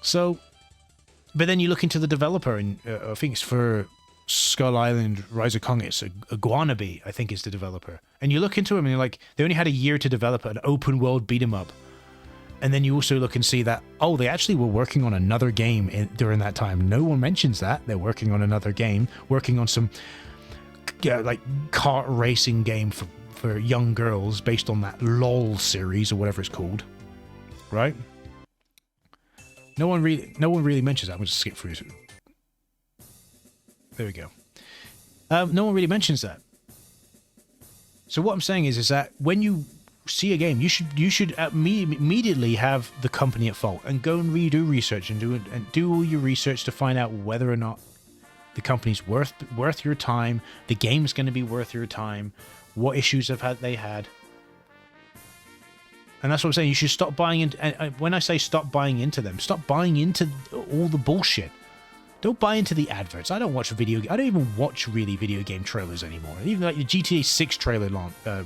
So, but then you look into the developer, and I think it's for Skull Island Rise of Kong, it's Iguanabe, I think is the developer. And you look into them and you're like, they only had a year to develop an open world beat 'em up. And then you also look and see that, oh, they actually were working on another game during that time. No one mentions that. They're working on another game, working on some like kart racing game for young girls based on that LOL series or whatever it's called. Right? No one really mentions that. I'm going to skip through. There we go. No one really mentions that. So what I'm saying is that when you see a game, you should immediately have the company at fault and go and redo research and do all your research to find out whether or not the company's worth your time, the game's going to be worth your time, what issues they had. And that's what I'm saying. You should stop buying into. And when I say stop buying into them, stop buying into all the bullshit. Don't buy into the adverts. I don't even watch really video game trailers anymore. Even like the GTA 6 trailer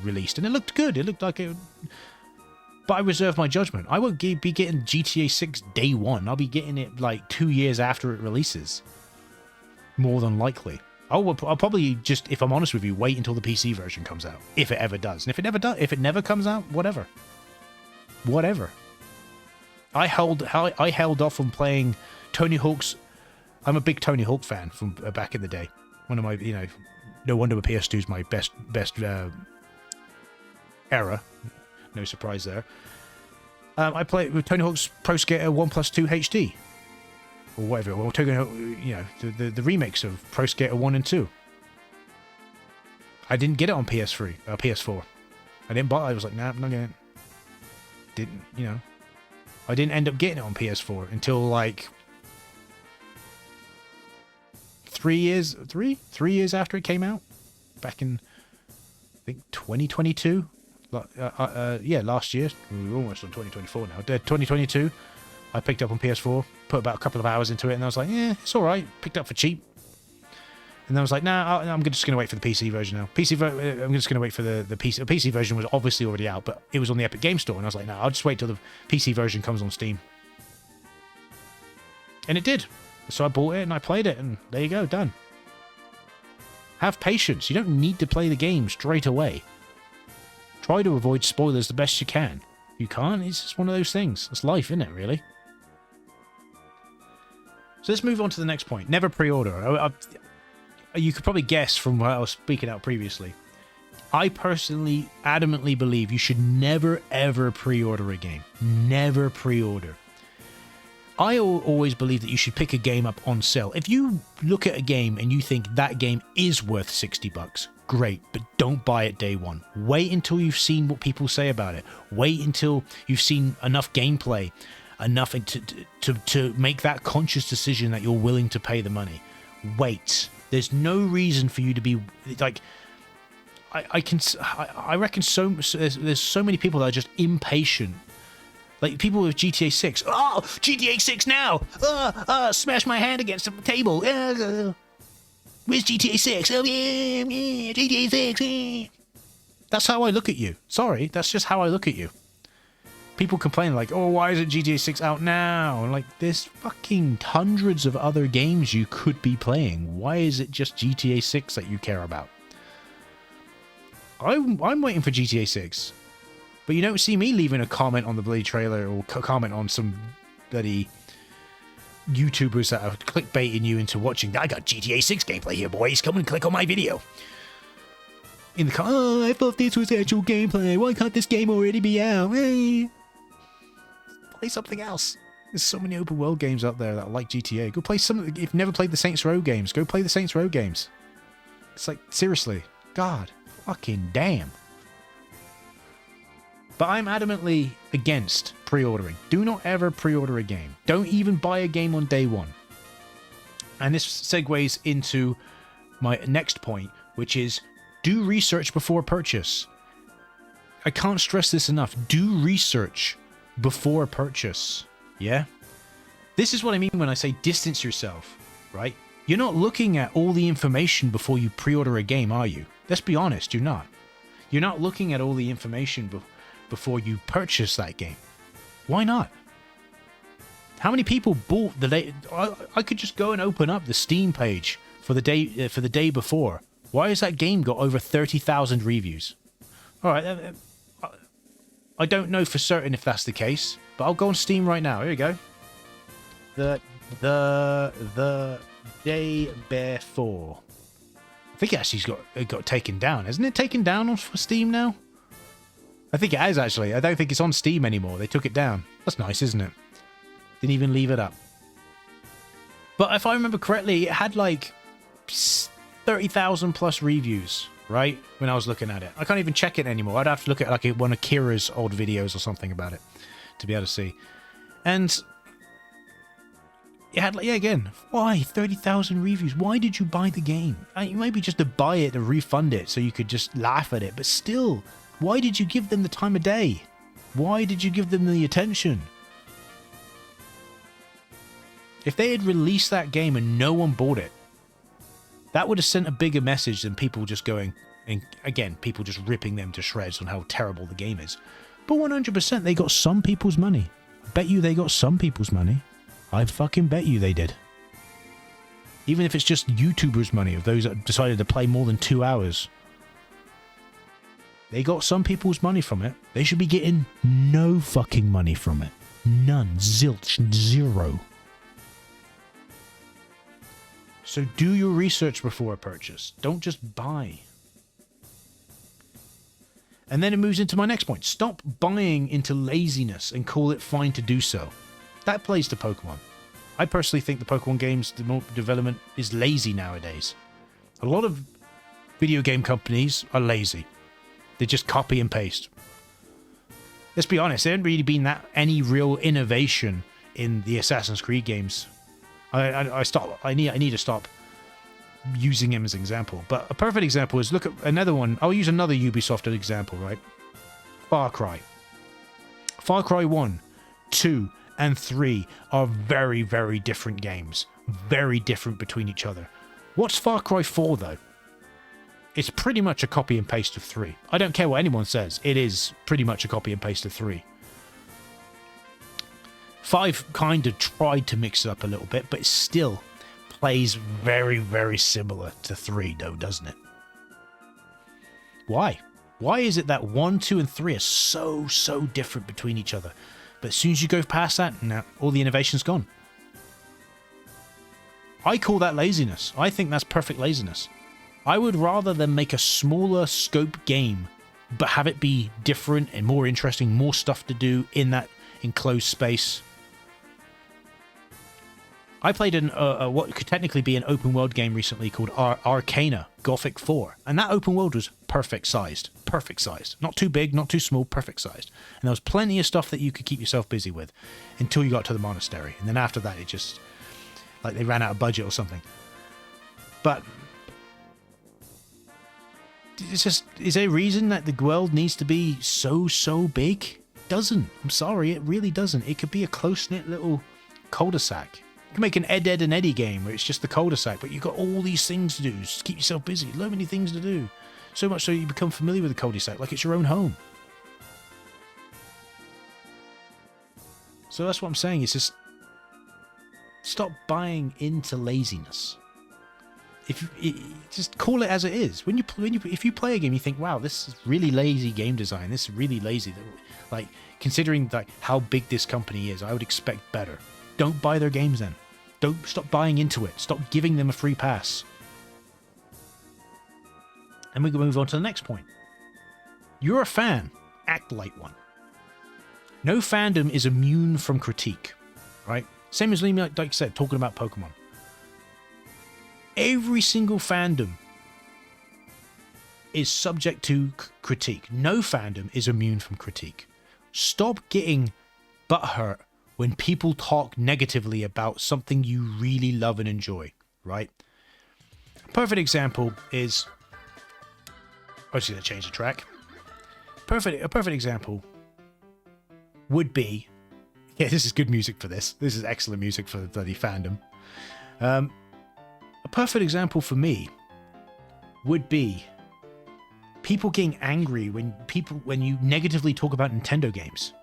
released, and it looked good. It looked like it. But I reserve my judgment. I won't be getting GTA 6 day one. I'll be getting it like 2 years after it releases. More than likely. I'll probably just, if I'm honest with you, wait until the PC version comes out, if it ever does. And if it never comes out, whatever. I held off from playing Tony Hawk's. I'm a big Tony Hawk fan from back in the day. One of my, no wonder the PS2 is my best era. No surprise there. I played with Tony Hawk's Pro Skater 1+2 HD. Or whatever. Or Tony Hawk, you know, the remakes of Pro Skater 1 and 2. I didn't get it on PS4. I didn't buy it. I was like, nah, I'm not getting it. Didn't, you know. I didn't end up getting it on PS4 until like 3 years after it came out. Back in, I think, 2022. Yeah, last year. We're almost on 2024 now. 2022. I picked up on PS4, put about a couple of hours into it, and I was like, yeah, it's alright. Picked up for cheap. And then I was like, nah, I'm just going to wait for the PC version now. I'm just going to wait for the PC. The PC version was obviously already out, but it was on the Epic Game Store. And I was like, nah, I'll just wait till the PC version comes on Steam. And it did. So I bought it and I played it, and there you go, done. Have patience. You don't need to play the game straight away. Try to avoid spoilers the best you can. You can't, it's just one of those things. It's life, isn't it, really? So let's move on to the next point. Never pre-order. You could probably guess from what I was speaking out previously. I personally adamantly believe you should never ever pre-order a game. Never pre-order. I always believe that you should pick a game up on sale. If you look at a game and you think that game is worth $60, great, but don't buy it day one. Wait until you've seen what people say about it. Wait until you've seen enough gameplay, enough to make that conscious decision that you're willing to pay the money. Wait. There's no reason for you to be like. I reckon there's so many people that are just impatient. Like people with GTA 6. Oh, GTA 6 now! Smash my hand against the table. Where's GTA 6? Oh yeah, GTA 6. Yeah. That's how I look at you. Sorry, that's just how I look at you. People complain like, oh, why isn't GTA 6 out now? And like, there's fucking hundreds of other games you could be playing. Why is it just GTA 6 that you care about? I'm waiting for GTA 6. But you don't see me leaving a comment on the bloody trailer or comment on some bloody YouTubers that are clickbaiting you into watching. I got GTA 6 gameplay here, boys. Come and click on my video. In the oh, I thought this was actual gameplay. Why can't this game already be out? Hey. Play something else. There's so many open world games out there that are like GTA. Go play some. If you've never played the Saints Row games, go play the Saints Row games. It's like, seriously. God. Fucking damn. But I'm adamantly against pre-ordering. Do not ever pre-order a game. Don't even buy a game on day one. And this segues into my next point, which is do research before purchase. I can't stress this enough. Do research before purchase. Yeah? This is what I mean when I say distance yourself, right? You're not looking at all the information before you pre-order a game, are you? Let's be honest, you're not. You're not looking at all the information before you purchase that game. Why not? How many people bought the day? I could just go and open up the Steam page for the day before. Why has that game got over 30,000 reviews? All right, I don't know for certain if that's the case, but I'll go on Steam right now. Here we go. The day before. I think it actually got taken down. Isn't it taken down on Steam now? I think it has, actually. I don't think it's on Steam anymore. They took it down. That's nice, isn't it? Didn't even leave it up. But if I remember correctly, it had like 30,000 plus reviews, right? When I was looking at it. I can't even check it anymore. I'd have to look at like one of Kira's old videos or something about it to be able to see. And it had, like, yeah, again, why 30,000 reviews? Why did you buy the game? Maybe just to buy it and refund it so you could just laugh at it. But still, why did you give them the time of day? Why did you give them the attention? If they had released that game and no one bought it, that would have sent a bigger message than people just going, and again, people just ripping them to shreds on how terrible the game is. But 100% they got some people's money. I bet you they got some people's money. I fucking bet you they did. Even if it's just YouTubers' money, of those that decided to play more than 2 hours. They got some people's money from it. They should be getting no fucking money from it. None. Zilch. Zero. So do your research before a purchase. Don't just buy. And then it moves into my next point. Stop buying into laziness and call it fine to do so. That plays to Pokemon. I personally think the Pokemon games development is lazy nowadays. A lot of video game companies are lazy. They just copy and paste. Let's be honest, there hasn't really been any real innovation in the Assassin's Creed games. I need to stop using him as an example. But a perfect example is, look at another one. I'll use another Ubisoft example, right? Far Cry. Far Cry 1, 2, and 3 are very, very different games. Very different between each other. What's Far Cry 4, though? It's pretty much a copy and paste of 3. I don't care what anyone says. It is pretty much a copy and paste of 3. 5 kind of tried to mix it up a little bit, but it still plays very, very similar to 3, though, doesn't it? Why? Why is it that 1, 2, and 3 are so different between each other? But as soon as you go past that, now all the innovation's gone. I call that laziness. I think that's perfect laziness. I would rather than make a smaller scope game, but have it be different and more interesting, more stuff to do in that enclosed space. I played what could technically be an open world game recently called Arcana Gothic 4, and that open world was perfect sized. Perfect sized. Not too big, not too small, perfect sized. And there was plenty of stuff that you could keep yourself busy with until you got to the monastery. And then after that, it just, like, they ran out of budget or something. But it's just, is there a reason that the world needs to be so big? It doesn't. I'm sorry, it really doesn't. It could be a close-knit little cul-de-sac. You can make an Ed, Ed, and Eddie game where it's just the cul-de-sac, but you've got all these things to do. Just keep yourself busy. So many things to do. So much so you become familiar with the cul-de-sac, like it's your own home. So that's what I'm saying. It's just, stop buying into laziness. Just call it as it is. If you play a game, you think, wow, this is really lazy game design. This is really lazy. Like, considering like how big this company is, I would expect better. Don't buy their games then. Don't stop buying into it. Stop giving them a free pass. And we can move on to the next point. You're a fan. Act like one. No fandom is immune from critique, right? Same as like I said, talking about Pokemon. Every single fandom is subject to critique. No fandom is immune from critique. Stop getting butthurt when people talk negatively about something you really love and enjoy, right? A perfect example is... I was going to change the track. A perfect example would be... Yeah, this is good music for this. This is excellent music for the bloody fandom. A perfect example for me would be people getting angry when you negatively talk about Nintendo games.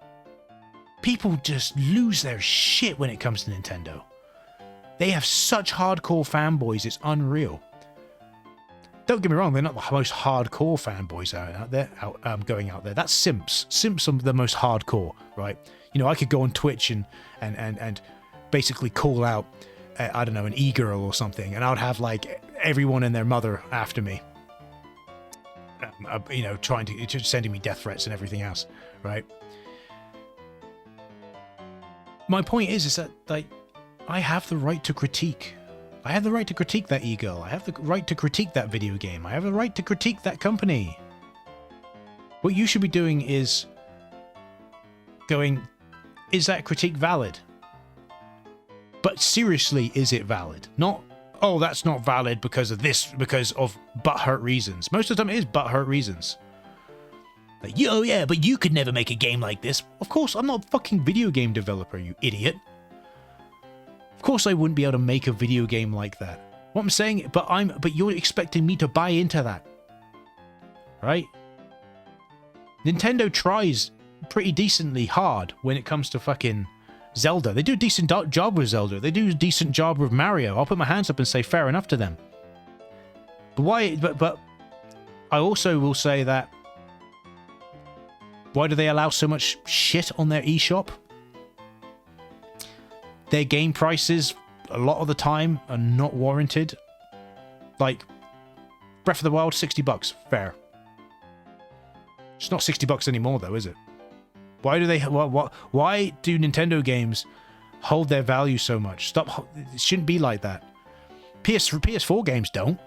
People just lose their shit when it comes to Nintendo. They have such hardcore fanboys, it's unreal. Don't get me wrong, they're not the most hardcore fanboys out there, going out there. That's simps. Simps are the most hardcore, right? You know, I could go on Twitch and basically call out, I don't know, an e-girl or something, and I would have like everyone and their mother after me. You know, sending me death threats and everything else, right? My point is that, like, I have the right to critique. I have the right to critique that e-girl. I have the right to critique that video game. I have the right to critique that company. What you should be doing is going, is that critique valid? But seriously, is it valid? Not, oh, that's not valid because of this, because of butthurt reasons. Most of the time it is butthurt reasons. Like, oh yeah, but you could never make a game like this. Of course, I'm not a fucking video game developer, you idiot. Of course I wouldn't be able to make a video game like that. What I'm saying, but you're expecting me to buy into that. Right? Nintendo tries pretty decently hard when it comes to fucking Zelda. They do a decent job with Zelda. They do a decent job with Mario. I'll put my hands up and say fair enough to them. But why, but I also will say that why do they allow so much shit on their eShop? Their game prices, a lot of the time, are not warranted. Like, Breath of the Wild, $60. Fair. It's not $60 anymore, though, is it? Why do why do Nintendo games hold their value so much? Stop. It shouldn't be like that. PS4 games don't.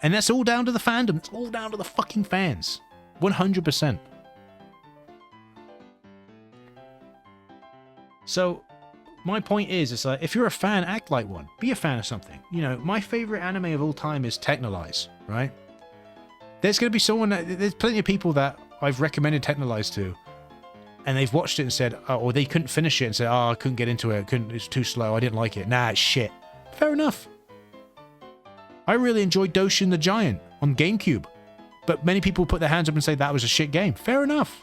And that's all down to the fandom. It's all down to the fucking fans. 100%. So, my point is, it's like, if you're a fan, act like one. Be a fan of something. You know, my favorite anime of all time is Technolize, right? There's going to be there's plenty of people that I've recommended Technolize to, and they've watched it and said, or they couldn't finish it and said, I couldn't get into it, it's too slow, I didn't like it. Nah, it's shit. Fair enough. I really enjoyed Doshin the Giant on GameCube, but many people put their hands up and say that was a shit game. Fair enough.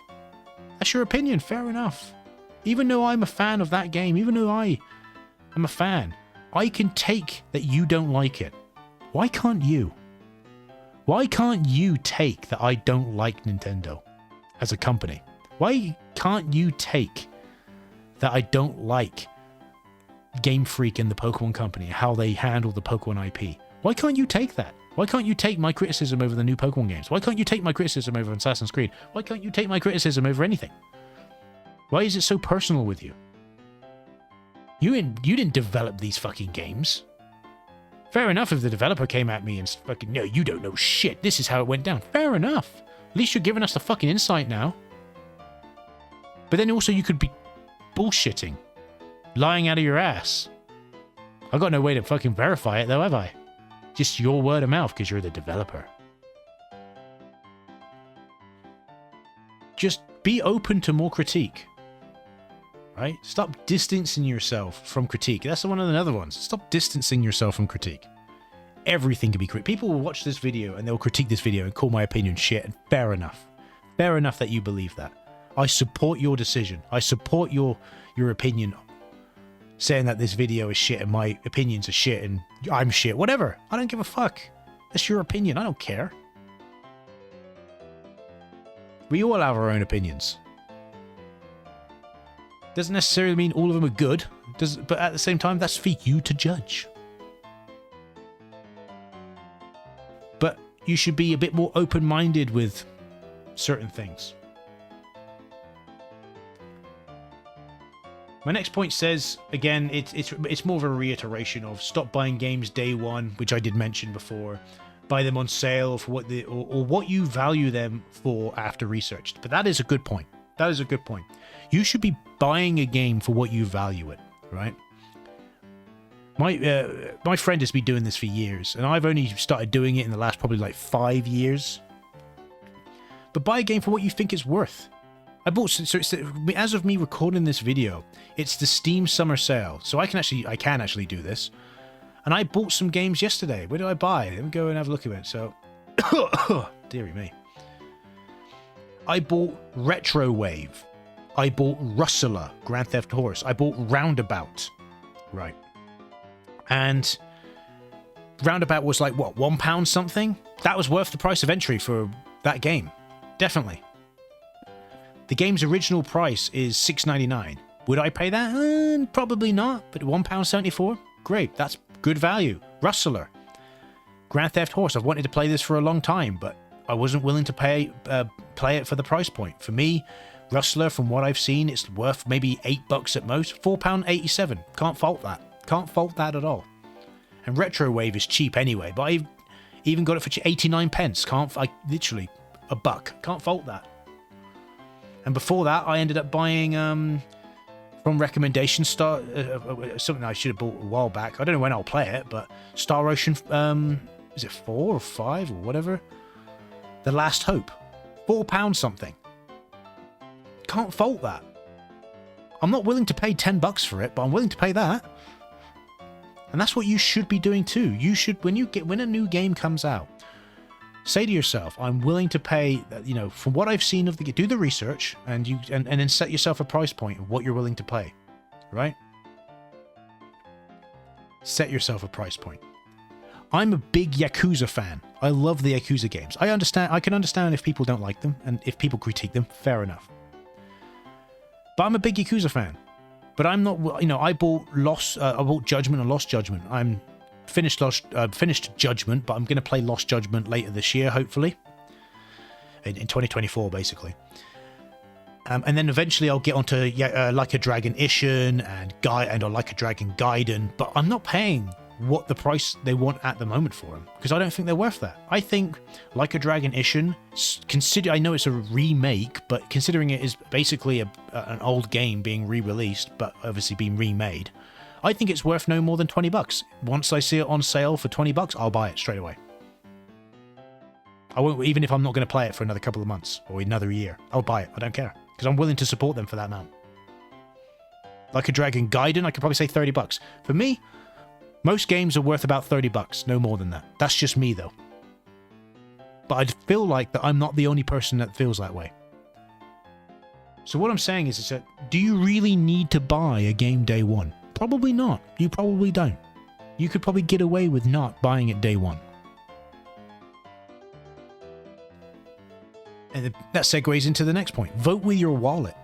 That's your opinion. Fair enough. Even though I'm a fan of that game, even though I am a fan, I can take that you don't like it. Why can't you? Why can't you take that I don't like Nintendo as a company? Why can't you take that I don't like Game Freak and the Pokemon Company, how they handle the Pokemon IP? Why can't you take that? Why can't you take my criticism over the new Pokemon games? Why can't you take my criticism over Assassin's Creed? Why can't you take my criticism over anything? Why is it so personal with you? You didn't develop these fucking games. Fair enough if the developer came at me and fucking, no, you don't know shit. This is how it went down. Fair enough. At least you're giving us the fucking insight now. But then also you could be bullshitting. Lying out of your ass. I got no way to fucking verify it though, have I? Just your word of mouth because you're the developer. Just be open to more critique. Right? Stop distancing yourself from critique. That's one of the other ones. Stop distancing yourself from critique. Everything can be critiqued. People will watch this video and they'll critique this video and call my opinion shit. And fair enough. Fair enough that you believe that. I support your decision. I support your opinion. Saying that this video is shit and my opinions are shit and I'm shit. Whatever. I don't give a fuck. That's your opinion. I don't care. We all have our own opinions. Doesn't necessarily mean all of them are good, but at the same time, that's for you to judge. But you should be a bit more open-minded with certain things. My next point says, again, it's more of a reiteration of stop buying games day one, which I did mention before. Buy them on sale for what or what you value them for after research. But that is a good point. That is a good point. You should be buying a game for what you value it, right? My friend has been doing this for years, and I've only started doing it in the last probably like 5 years. But buy a game for what you think it's worth. I bought, so it's, as of me recording this video, it's the Steam Summer Sale, so I can actually do this. And I bought some games yesterday. Where did I buy? Let me go and have a look at it. So, dearie me. I bought Retro Wave. I bought Rustler, Grand Theft Horse. I bought Roundabout. Right. And Roundabout was like, what, £1 something? That was worth the price of entry for that game. Definitely. The game's original price is $6.99. Would I pay that? Probably not, but £1.74? Great, that's good value. Rustler. Grand Theft Horse. I've wanted to play this for a long time, but I wasn't willing to play it for the price point. For me, Rustler, from what I've seen, it's worth maybe $8 at most. £4.87. Can't fault that. Can't fault that at all. And Retro Wave is cheap anyway, but I even got it for 89 pence. Literally $1. Can't fault that. And before that, I ended up buying from recommendation something I should have bought a while back. I don't know when I'll play it, but Star Ocean, is it 4 or 5 or whatever? The Last Hope. £4 something. Can't fault that. I'm not willing to pay $10 for it, but I'm willing to pay that. And that's what you should be doing too. You should, when a new game comes out, say to yourself, I'm willing to pay, from what I've seen of the game, do the research and then set yourself a price point of what you're willing to pay, right? Set yourself a price point. I'm a big Yakuza fan. I love the Yakuza games. I can understand if people don't like them and if people critique them, fair enough. But I'm a big Yakuza fan. But I'm not, I bought Judgment and Lost Judgment. I'm finished Judgment, but I'm going to play Lost Judgment later this year, hopefully. in 2024, basically. And then eventually I'll get onto Like a Dragon Ishin and or Like a Dragon Gaiden, but I'm not paying what the price they want at the moment for them, because I don't think they're worth that. I think Like a Dragon Ishin, I know it's a remake, but considering it is basically an old game being re-released, but obviously being remade, I think it's worth no more than $20. Once I see it on sale for $20, I'll buy it straight away. I won't, even if I'm not going to play it for another couple of months or another year. I'll buy it. I don't care, because I'm willing to support them for that amount. Like a Dragon Gaiden, I could probably say $30. For me, most games are worth about $30, no more than that. That's just me, though. But I feel like that I'm not the only person that feels that way. So what I'm saying is that, do you really need to buy a game day one? Probably not. You probably don't. You could probably get away with not buying it day one. And that segues into the next point. Vote with your wallet.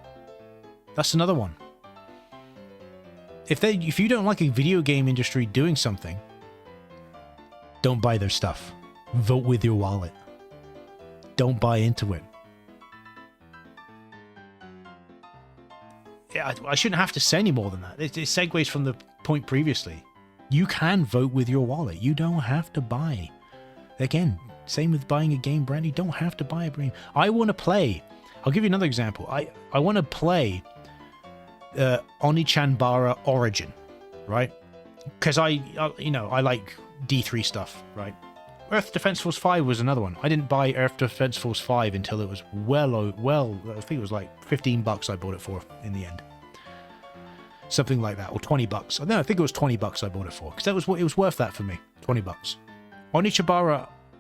That's another one. If you don't like a video game industry doing something, don't buy their stuff. Vote with your wallet. Don't buy into it. Yeah, I shouldn't have to say any more than that. It segues from the point previously. You can vote with your wallet. You don't have to buy. Again, same with buying a game brand. You don't have to buy a game. I want to play. I'll give you another example. I want to play Onichanbara Origin, right? Because I like D3 stuff, right? Earth Defense Force 5 was another one. I didn't buy Earth Defense Force 5 until it was I think it was like $15 I bought it for in the end. Something like that, or $20. No, I think it was $20 I bought it for, because that was what it was worth that for me. $20.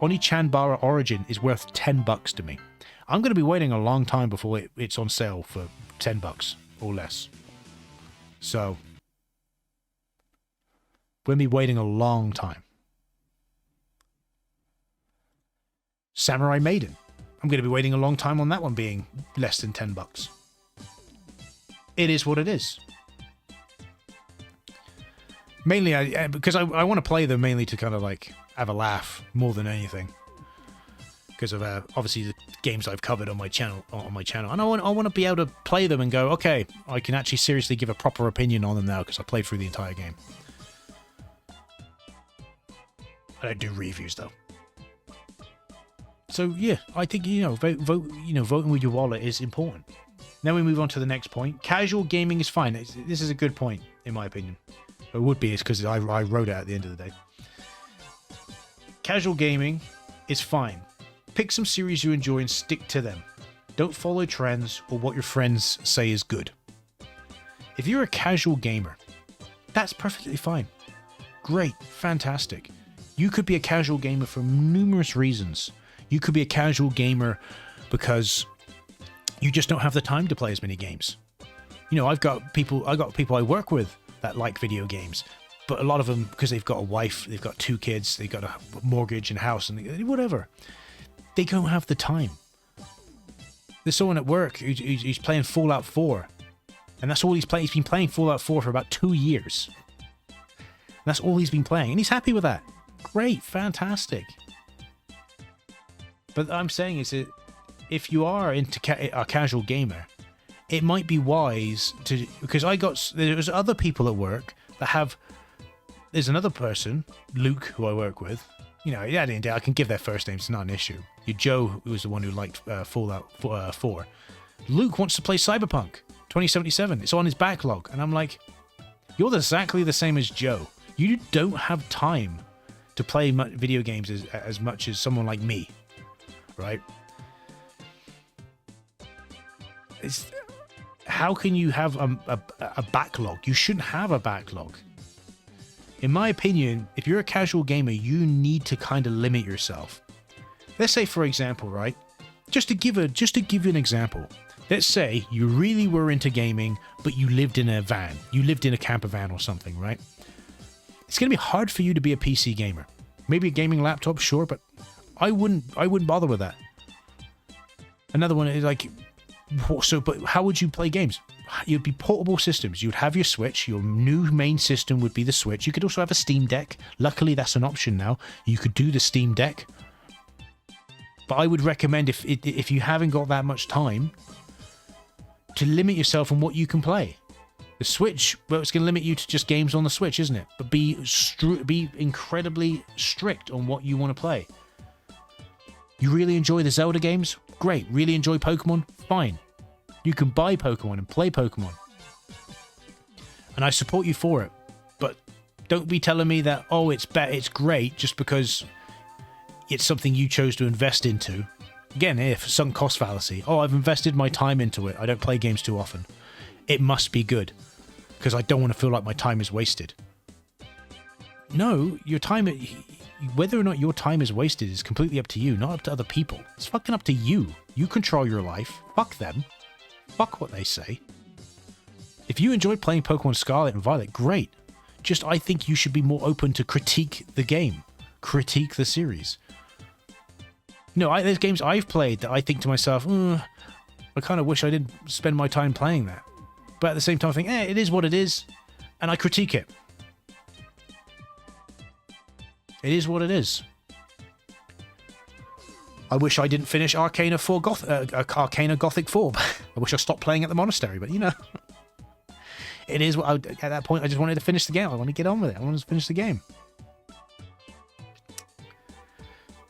Onichanbara Origin is worth $10 to me. I'm going to be waiting a long time before it's on sale for $10 or less. So, we're going to be waiting a long time. Samurai Maiden. I'm going to be waiting a long time on that one being less than $10. It is what it is. Mainly, because I want to play them mainly to kind of like have a laugh more than anything. Because of obviously the games I've covered on my channel, and I want to be able to play them and go, okay, I can actually seriously give a proper opinion on them now because I played through the entire game. I don't do reviews though. So yeah, I think voting with your wallet is important. Then we move on to the next point. Casual gaming is fine. This is a good point in my opinion. It would be, it's because I wrote it at the end of the day. Casual gaming is fine. Pick some series you enjoy and stick to them. Don't follow trends or what your friends say is good. If you're a casual gamer, that's perfectly fine. Great, fantastic. You could be a casual gamer for numerous reasons. You could be a casual gamer because you just don't have the time to play as many games. You know, I've got people I work with that like video games, but a lot of them, because they've got a wife, they've got 2 kids, they've got a mortgage and house and whatever, they don't have the time. There's someone at work who's playing Fallout 4, and that's all he's playing. He's been playing Fallout 4 for about 2 years. That's all he's been playing, and he's happy with that. Great, fantastic. But I'm saying is that if you are into a casual gamer, it might be wise to, because there's other people at work that have, there's another person, Luke, who I work with. You know, yeah, I can give their first names, it's not an issue. Joe, who was the one who liked Fallout 4. Luke wants to play Cyberpunk 2077. It's on his backlog. And I'm like, you're exactly the same as Joe. You don't have time to play video games as much as someone like me, right? How can you have a backlog? You shouldn't have a backlog. In my opinion, if you're a casual gamer, you need to kind of limit yourself. Let's say, for example, right? Just to give you an example. Let's say you really were into gaming, but you lived in a van. You lived in a camper van or something, right? It's going to be hard for you to be a PC gamer. Maybe a gaming laptop, sure, but I wouldn't bother with that. Another one is like, but how would you play games? You'd be portable systems. You'd have your Switch. Your new main system would be the Switch. You could also have a Steam Deck. Luckily, that's an option now. You could do the Steam Deck. But I would recommend, if you haven't got that much time, to limit yourself on what you can play. The Switch, well, it's going to limit you to just games on the Switch, isn't it? But be incredibly strict on what you want to play. You really enjoy the Zelda games? Great. Really enjoy Pokemon? Fine. You can buy Pokemon and play Pokemon. And I support you for it. But don't be telling me that, oh, it's great just because it's something you chose to invest into. Again, if sunk cost fallacy. Oh, I've invested my time into it. I don't play games too often. It must be good because I don't want to feel like my time is wasted. No, your time, whether or not your time is wasted is completely up to you, not up to other people. It's fucking up to you. You control your life. Fuck them. Fuck what they say. If you enjoy playing Pokemon Scarlet and Violet, great. Just, I think you should be more open to critique the game. Critique the series. There's games I've played that I think to myself, I kind of wish I didn't spend my time playing that. But at the same time, I think, it is what it is. And I critique it. It is what it is. I wish I didn't finish Arcana Gothic 4. I wish I stopped playing at the monastery, but it is what at that point I just wanted to finish the game. I want to get on with it. I want to finish the game.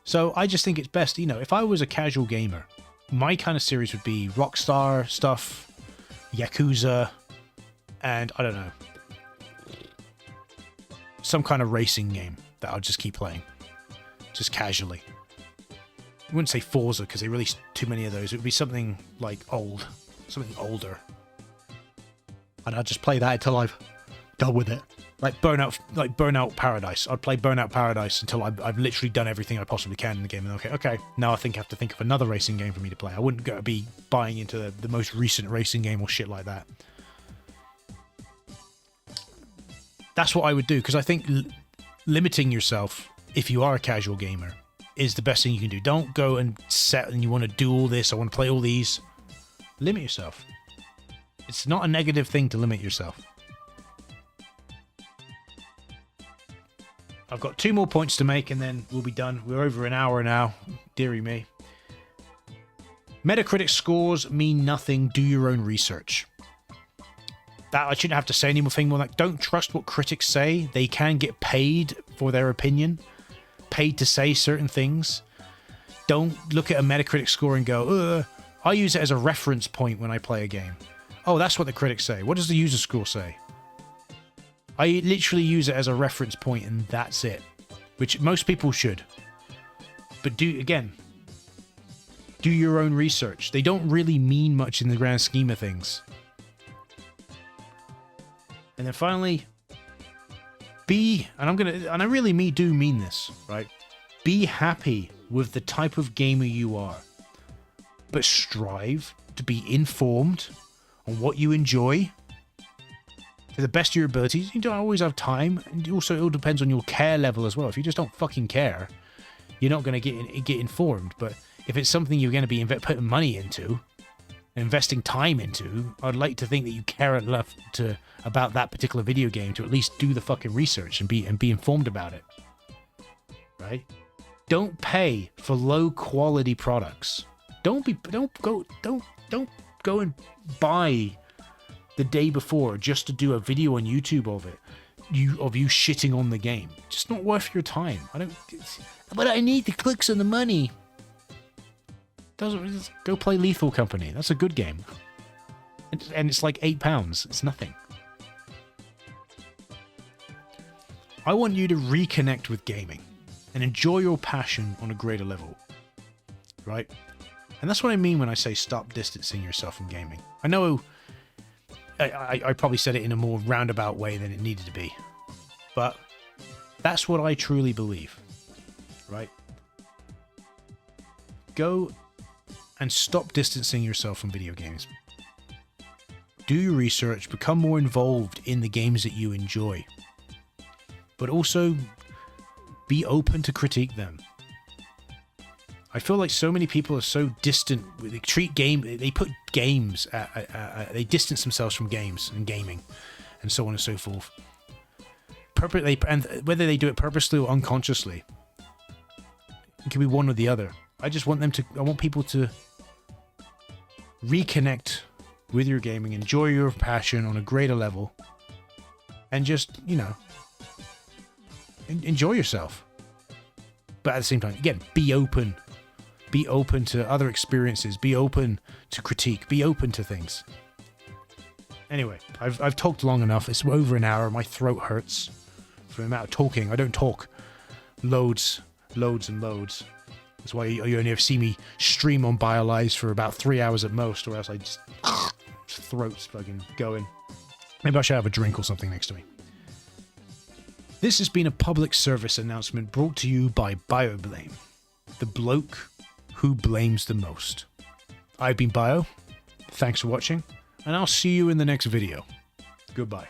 So I just think it's best, if I was a casual gamer, my kind of series would be Rockstar stuff, Yakuza, and I don't know, some kind of racing game that I'll just keep playing, just casually. I wouldn't say Forza because they released too many of those. It would be something like something older. And I'll just play that until I've done with it. Like Burnout Paradise. I'd play Burnout Paradise until I've literally done everything I possibly can in the game. And okay, now I think I have to think of another racing game for me to play. I wouldn't go be buying into the most recent racing game or shit like that. That's what I would do, because I think limiting yourself, if you are a casual gamer, is the best thing you can do. Don't go and set and you want to do all this, I want to play all these. Limit yourself. It's not a negative thing to limit yourself. I've got 2 more points to make and then we'll be done. We're over an hour now. Dearie me. Metacritic scores mean nothing. Do your own research. That I shouldn't have to say anything more like, don't trust what critics say. They can get paid for their opinion. Paid to say certain things. Don't look at a Metacritic score and go, ugh. I use it as a reference point when I play a game. Oh, that's what the critics say. What does the user score say? I literally use it as a reference point and that's it. Which most people should. But do your own research. They don't really mean much in the grand scheme of things. And then finally, and I really do mean this, right? Be happy with the type of gamer you are. But strive to be informed on what you enjoy to the best of your abilities. You don't always have time, and also it all depends on your care level as well. If you just don't fucking care, you're not going to get informed. But if it's something you're going to be putting money into, investing time into, I'd like to think that you care enough about that particular video game to at least do the fucking research and be informed about it. Right? Don't pay for low quality products. Don't go and buy the day before just to do a video on YouTube of it. Of you shitting on the game. Just not worth your time. But I need the clicks and the money. Go play Lethal Company. That's a good game. And it's like £8. It's nothing. I want you to reconnect with gaming and enjoy your passion on a greater level. Right? And that's what I mean when I say stop distancing yourself from gaming. I know I probably said it in a more roundabout way than it needed to be. But that's what I truly believe. Right? Go and stop distancing yourself from video games. Do your research, become more involved in the games that you enjoy. But also, be open to critique them. I feel like so many people are so distant. They put games, they distance themselves from games and gaming, and so on and so forth. And whether they do it purposely or unconsciously, it can be one or the other. I just want I want people to reconnect with your gaming, enjoy your passion on a greater level, and just, you know, enjoy yourself. But at the same time, again, be open. Be open to other experiences. Be open to critique. Be open to things. Anyway, I've talked long enough. It's over an hour. My throat hurts from the amount of talking. I don't talk loads and loads. That's why you only ever see me stream on BioLives for about 3 hours at most, or else I just throat's fucking going. Maybe I should have a drink or something next to me. This has been a public service announcement brought to you by BioBlame, the bloke who blames the most. I've been Bio. Thanks for watching, and I'll see you in the next video. Goodbye.